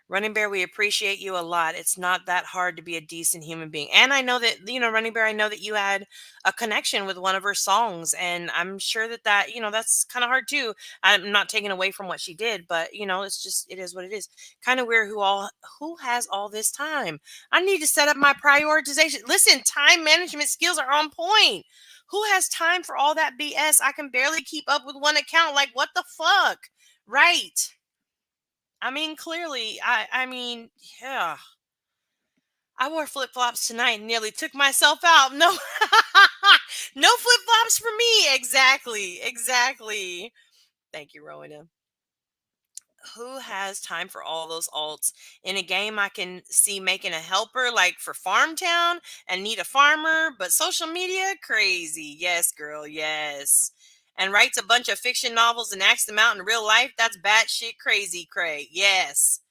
Running Bear, we appreciate you a lot. It's not that hard to be a decent human being. And I know that, Running Bear, I know that you had a connection with one of her songs. And I'm sure that's kind of hard too. I'm not taking away from what she did, but it is what it is. Kind of weird who has all this time. I need to set up my prioritization. Listen, time management skills are on point. Who has time for all that BS? I can barely keep up with one account. Like, what the fuck? Right. Clearly, yeah. I wore flip flops tonight and nearly took myself out. No, no flip flops for me. Exactly, exactly. Thank you, Rowena. Who has time for all those alts in a game? I can see making a helper like for Farmtown and need a farmer, but social media crazy. Yes, girl, yes. And writes a bunch of fiction novels and acts them out in real life. That's batshit crazy, cray. Yes.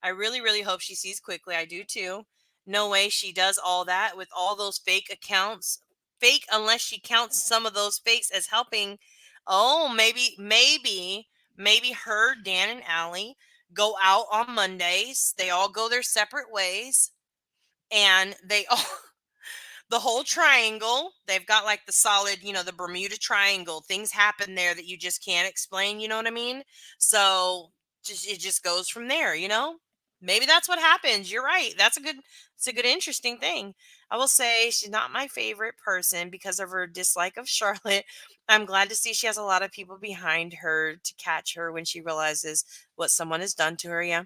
I really, really hope she sees quickly. I do too. No way she does all that with all those fake accounts. Fake unless she counts some of those fakes as helping. Oh, maybe her, Dan, and Allie go out on Mondays. They all go their separate ways. And they all the whole triangle. They've got like the solid, the Bermuda Triangle. Things happen there that you just can't explain. You know what I mean? So it just goes from there. Maybe that's what happens. You're right. It's a good, interesting thing. I will say she's not my favorite person because of her dislike of Charlotte. I'm glad to see she has a lot of people behind her to catch her when she realizes what someone has done to her. Yeah.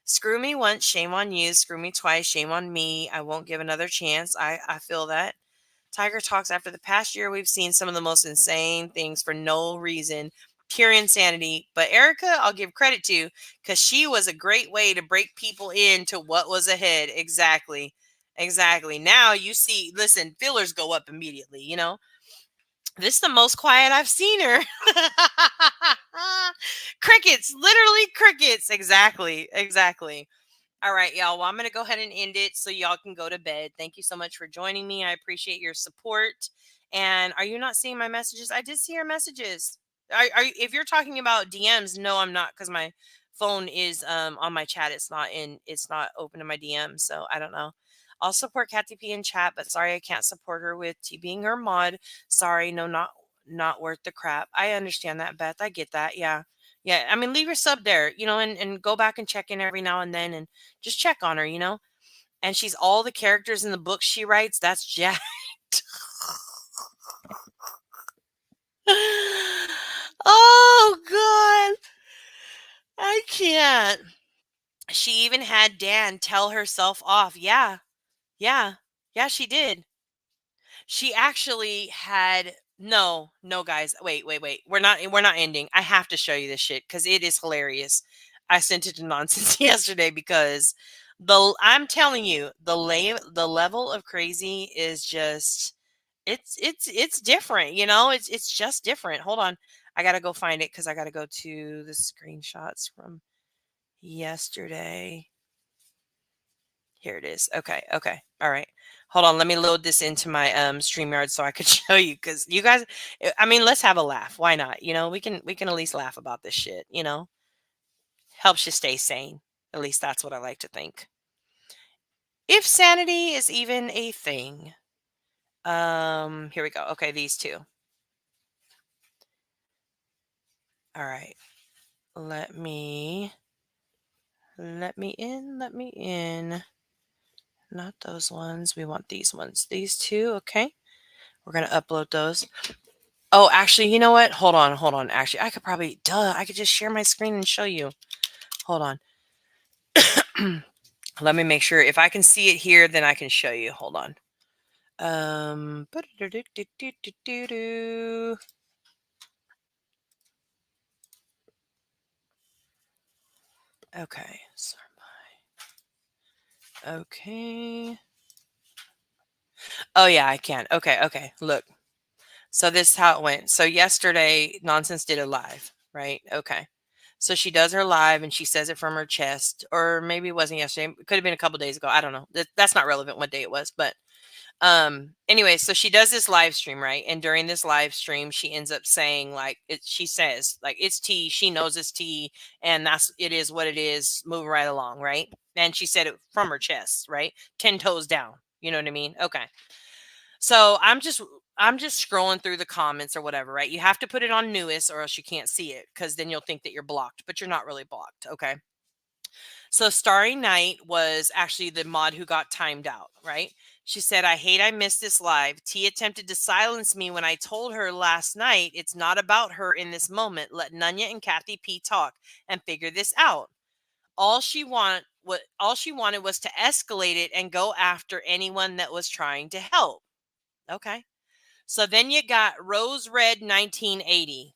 Screw me once, shame on you. Screw me twice, shame on me. I won't give another chance. I feel that. Tiger talks after the past year, we've seen some of the most insane things for no reason. Pure insanity. But Erica, I'll give credit to because she was a great way to break people into what was ahead. Exactly. Exactly. Now you see, listen, fillers go up immediately. This is the most quiet I've seen her. Crickets, literally crickets. Exactly. Exactly. All right, y'all. Well, I'm going to go ahead and end it so y'all can go to bed. Thank you so much for joining me. I appreciate your support. And are you not seeing my messages? I did see your messages. If you're talking about DMs, no, I'm not because my phone is on my chat. It's not open to my DMs. So I don't know. I'll support Kathy P in chat, but sorry I can't support her with T being her mod. Sorry, no, not not worth the crap. I understand that, Beth. I get that. Yeah. Yeah. I mean, leave your sub there, and go back and check in every now and then and just check on her. And she's all the characters in the book she writes. That's jacked. Oh, God. I can't. She even had Dan tell herself off. Yeah. Yeah. Yeah, she did. She actually had no, guys. Wait. We're not ending. I have to show you this shit because it is hilarious. I sent it to nonsense yesterday because I'm telling you, the level of crazy is just it's different, it's just different. Hold on. I gotta go find it because I gotta go to the screenshots from yesterday. Here it is. Okay. All right. Hold on. Let me load this into my StreamYard so I could show you because you guys. I mean, let's have a laugh. Why not? We can at least laugh about this shit. Helps you stay sane. At least that's what I like to think. If sanity is even a thing. Here we go. Okay, these two. All right. Let me in. Not those ones. We want these ones. These two. Okay. We're going to upload those. Oh, actually, you know what? Hold on. Actually, I could just share my screen and show you. Hold on. Let me make sure. If I can see it here, then I can show you. Hold on. Okay. Okay. Oh, yeah, I can. Okay. Look. So this is how it went. So yesterday, Nonsense did a live, right? Okay. So she does her live and she says it from her chest, or maybe it wasn't yesterday. It could have been a couple days ago. I don't know. That's not relevant what day it was, but anyway, so she does this live stream, right? And during this live stream, she ends up saying she says like it's tea. She knows it's tea, and it is what it is. Moving right along, right? And she said it from her chest, right? 10 toes down. You know what I mean? Okay. So I'm just scrolling through the comments or whatever, right? You have to put it on newest or else you can't see it because then you'll think that you're blocked, but you're not really blocked. Okay. So Starry Night was actually the mod who got timed out, right? She said, I hate I missed this live. T attempted to silence me when I told her last night it's not about her in this moment. Let Nunya and Kathy P talk and figure this out. All she wanted was to escalate it and go after anyone that was trying to help. Okay. So then you got Rose Red 1980.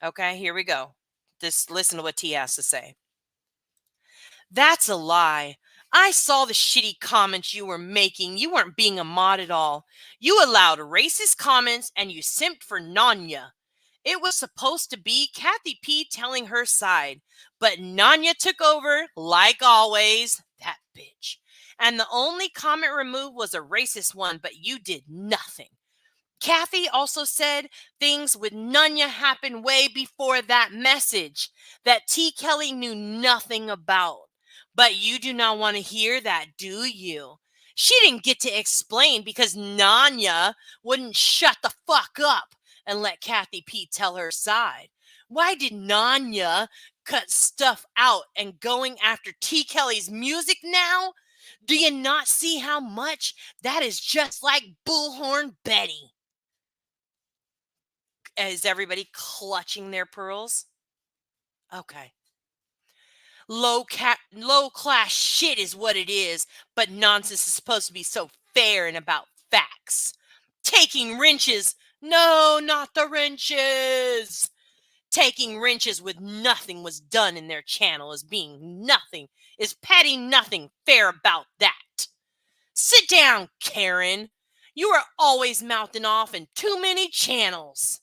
Okay, here we go. Just listen to what T has to say. That's a lie. I saw the shitty comments you were making. You weren't being a mod at all. You allowed racist comments and you simped for Nanya. It was supposed to be Kathy P telling her side, but Nanya took over, like always. That bitch. And the only comment removed was a racist one, but you did nothing. Kathy also said things with Nunya happened way before that message that Te Kelley knew nothing about. But you do not want to hear that, do you? She didn't get to explain because Nanya wouldn't shut the fuck up and let Kathy P tell her side. Why did Nanya cut stuff out and going after Te Kelley's music now? Do you not see how much that is just like Bullhorn Betty? Is everybody clutching their pearls? Okay. Low class shit is what it is, but nonsense is supposed to be so fair and about facts. Taking wrenches. No, not the wrenches. Taking wrenches with nothing was done in their channel as being nothing. Is petty nothing fair about that? Sit down, Karen. You are always mouthing off in too many channels.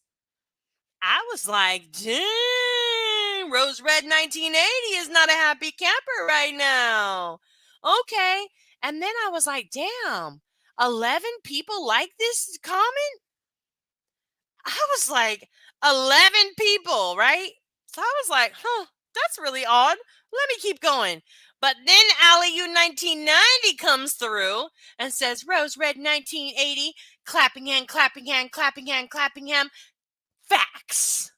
I was like, dang, Rose Red 1980 is not a happy camper right now. Okay. And then I was like, damn, 11 people like this comment? I was like, 11 people, right? So I was like, that's really odd. Let me keep going. But then Allie U 1990 comes through and says, Rose Red 1980, clapping hand, clapping hand, clapping hand, clapping hand, facts.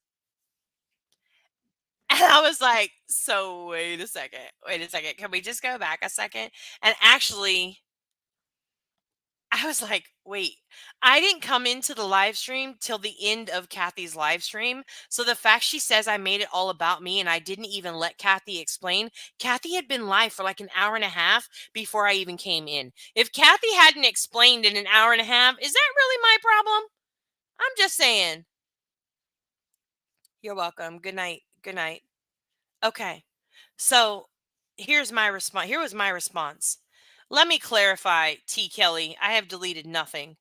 And I was like, so wait a second. Can we just go back a second? And actually, I was like, wait, I didn't come into the live stream till the end of Kathy's live stream. So the fact she says I made it all about me and I didn't even let Kathy explain, Kathy had been live for like an hour and a half before I even came in. If Kathy hadn't explained in an hour and a half, is that really my problem? I'm just saying. You're welcome. Good night. Good night. Okay. So here's my response. Here was my response. Let me clarify, T. Kelley. I have deleted nothing.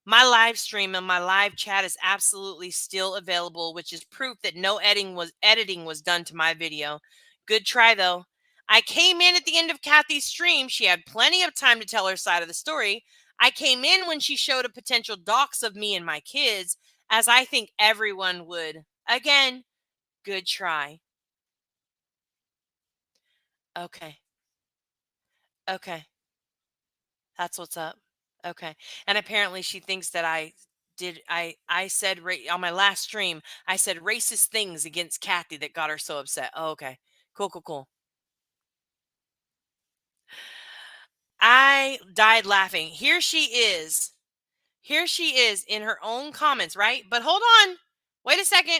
My live stream and my live chat is absolutely still available, which is proof that no editing was done to my video. Good try though. I came in at the end of Kathy's stream. She had plenty of time to tell her side of the story. I came in when she showed a potential dox of me and my kids, as I think everyone would. Again, good try. Okay. Okay. That's what's up. Okay. And apparently she thinks that I said on my last stream, I said racist things against Kathy that got her so upset. Oh, okay. Cool, cool, cool. I died laughing. Here she is. Here she is in her own comments, right? But hold on. Wait a second.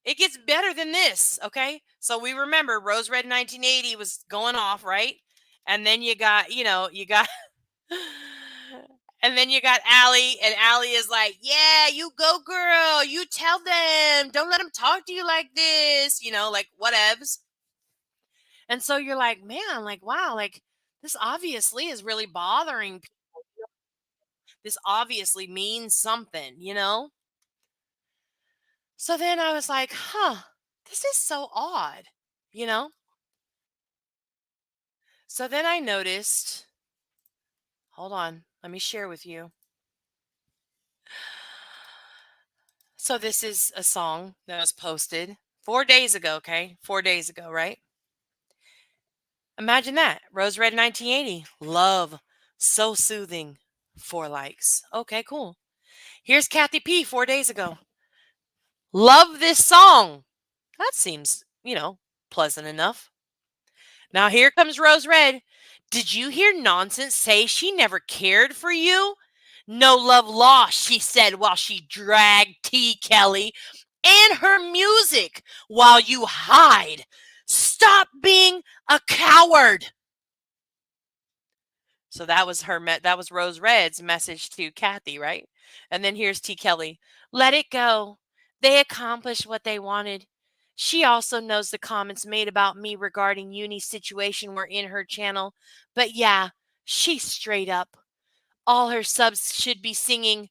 It gets better than this, okay? So we remember Rose Red 1980 was going off, right? And then you got, you got and then you got Allie, and Allie is like, yeah, you go, girl. You tell them. Don't let them talk to you like this, like whatevs. And so you're like, man, like, wow, like this obviously is really bothering people. This obviously means something. So then I was like, huh, this is so odd, you know? So then I noticed, hold on, let me share with you. So this is a song that was posted 4 days ago, okay? 4 days ago, right? Imagine that. Rose Red 1980. Love. So soothing. 4 likes. Okay, cool. Here's Kathy P 4 days ago. Love this song. That seems, pleasant enough. Now here comes Rose Red. Did you hear Nonsense say she never cared for you? No love lost, she said while she dragged T. Kelley and her music while you hide. Stop being a coward. So that was that was Rose Red's message to Kathy, right? And then here's T. Kelley. Let it go. They accomplished what they wanted. She also knows the comments made about me regarding Uni's situation were in her channel. But yeah, she's straight up. All her subs should be singing,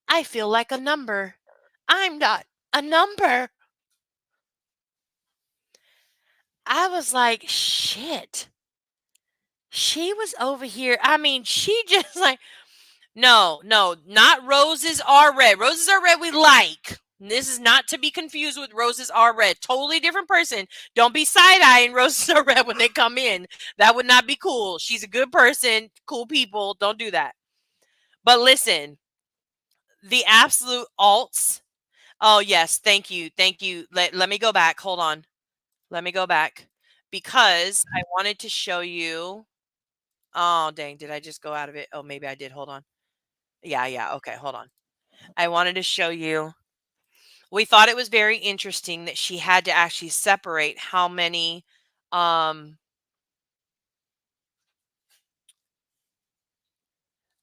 I feel like a number. I'm not a number. I was like, shit. She was over here. I mean, she just like, no, not roses are red. Roses are red we like. This is not to be confused with roses are red. Totally different person. Don't be side-eyeing roses are red when they come in. That would not be cool. She's a good person, cool people. Don't do that. But listen, the absolute alts. Oh, yes. Thank you. Thank you. Let me go back. Hold on. Let me go back because I wanted to show you. Oh, dang. Did I just go out of it? Oh, maybe I did. Hold on. Yeah. Okay. Hold on. I wanted to show you. We thought it was very interesting that she had to actually separate how many oh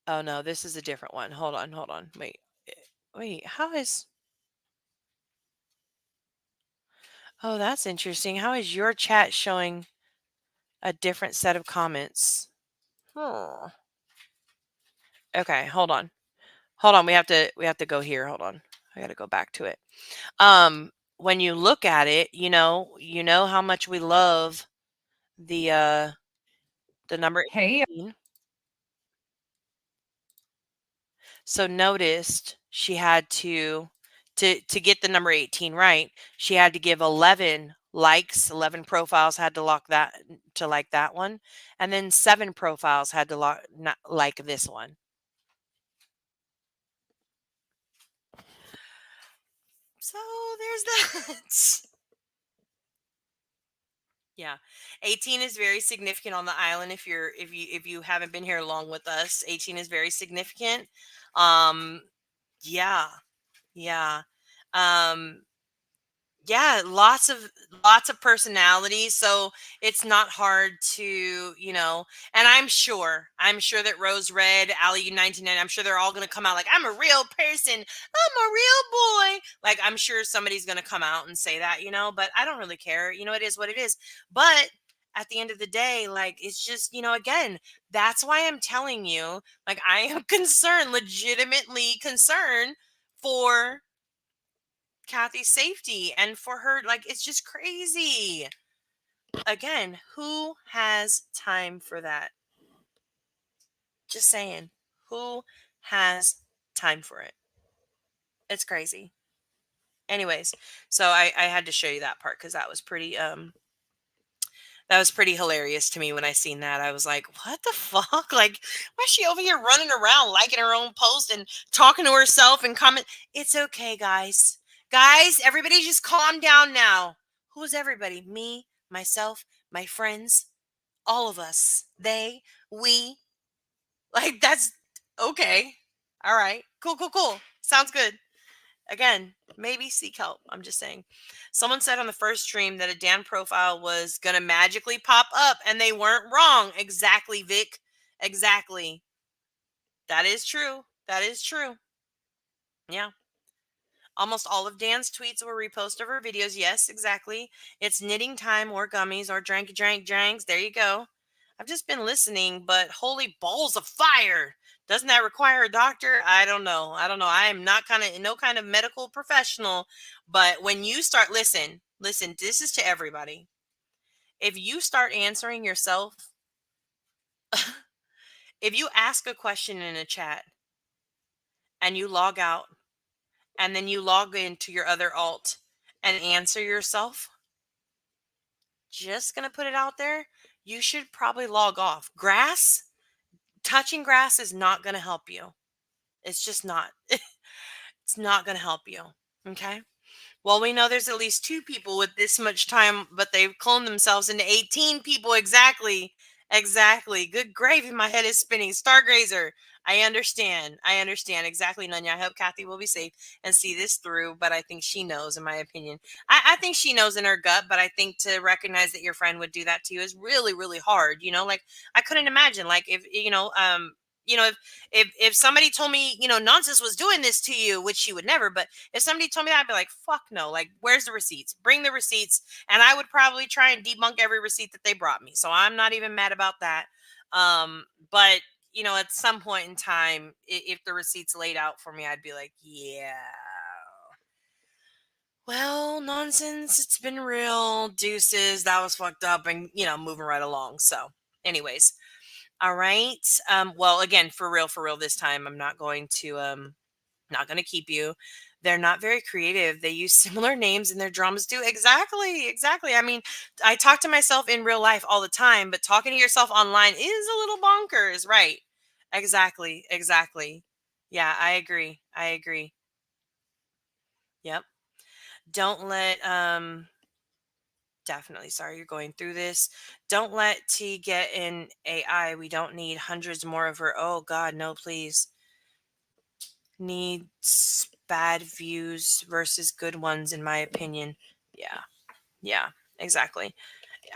no, this is a different one. Hold on. Wait, how is Oh, that's interesting. How is your chat showing a different set of comments? Oh. Okay, hold on. Hold on, we have to go here. Hold on. I got to go back to it. When you look at it, you know how much we love the number Hey, 18. So noticed she had to get the number 18 right, she had to give 11 likes. 11 profiles had to like that one, and then 7 profiles had to not like this one. So there's that. Yeah. 18 is very significant on the island. If you haven't been here long with us, 18 is very significant. Um yeah. Yeah. Um yeah, lots of personalities, so it's not hard to, and I'm sure that Rose Red, Ali 99, I'm sure they're all going to come out like, I'm a real person, I'm a real boy. Like, I'm sure somebody's going to come out and say that, but I don't really care. It is what it is. But at the end of the day, like, it's just, again, that's why I'm telling you, like, I am concerned, legitimately concerned for Kathy's safety and for her. Like, it's just crazy. Again, who has time for that? Just saying. Who has time for it? It's crazy. Anyways, so I had to show you that part because that was pretty hilarious to me when I seen that. I was like, what the fuck? Like, why is she over here running around liking her own post and talking to herself and comment? It's okay, guys. Guys, everybody just calm down now. Who's everybody? Me, myself, my friends, all of us. They, we. Like, that's okay. All right. Cool, cool, cool. Sounds good. Again, maybe seek help. I'm just saying. Someone said on the first stream that a Dan profile was going to magically pop up, and they weren't wrong. Exactly, Vic. Exactly. That is true. That is true. Yeah. Almost all of Dan's tweets were repost of her videos. Yes, exactly. It's knitting time or gummies or dranks. There you go. I've just been listening, but holy balls of fire. Doesn't that require a doctor? I don't know. I am not no kind of medical professional, but when you start, listen, this is to everybody. If you start answering yourself, if you ask a question in a chat and you log out and then you log into your other alt and answer yourself, just going to put it out there, you should probably log off. Touching grass is not going to help you. It's just not. It's not going to help you. Okay? Well, we know there's at least 2 people with this much time, but they've cloned themselves into 18 people. Exactly. Exactly. Good gravy. My head is spinning. Stargazer. I understand. Exactly, Nunya. I hope Kathy will be safe and see this through, but I think she knows, in my opinion. I think she knows in her gut, but I think to recognize that your friend would do that to you is really, really hard. Like, I couldn't imagine, like, if, if somebody told me, nonsense was doing this to you, which she would never, but if somebody told me that, I'd be like, fuck no. Like, where's the receipts? Bring the receipts. And I would probably try and debunk every receipt that they brought me. So I'm not even mad about that. But at some point in time, if the receipts laid out for me, I'd be like, yeah, well, nonsense. It's been real. Deuces. That was fucked up, and moving right along. So anyways, all right. Well, again, for real this time, I'm not going to keep you. They're not very creative. They use similar names in their dramas too. Exactly. I mean, I talk to myself in real life all the time, but talking to yourself online is a little bonkers, right? Exactly. Yeah, I agree. Yep. Don't let definitely sorry you're going through this. Don't let T get in AI. We don't need hundreds more of her. Oh God, no, please. Needs bad views versus good ones, in my opinion. Yeah, exactly.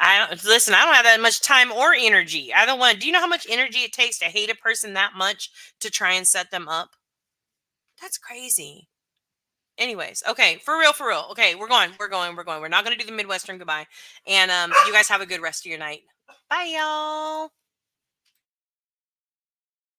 I don't listen. I don't have that much time or energy. I don't want. Do you know how much energy it takes to hate a person that much to try and set them up? That's crazy. Anyways, okay, for real. Okay, we're going. We're not gonna do the Midwestern goodbye. And you guys have a good rest of your night. Bye, y'all.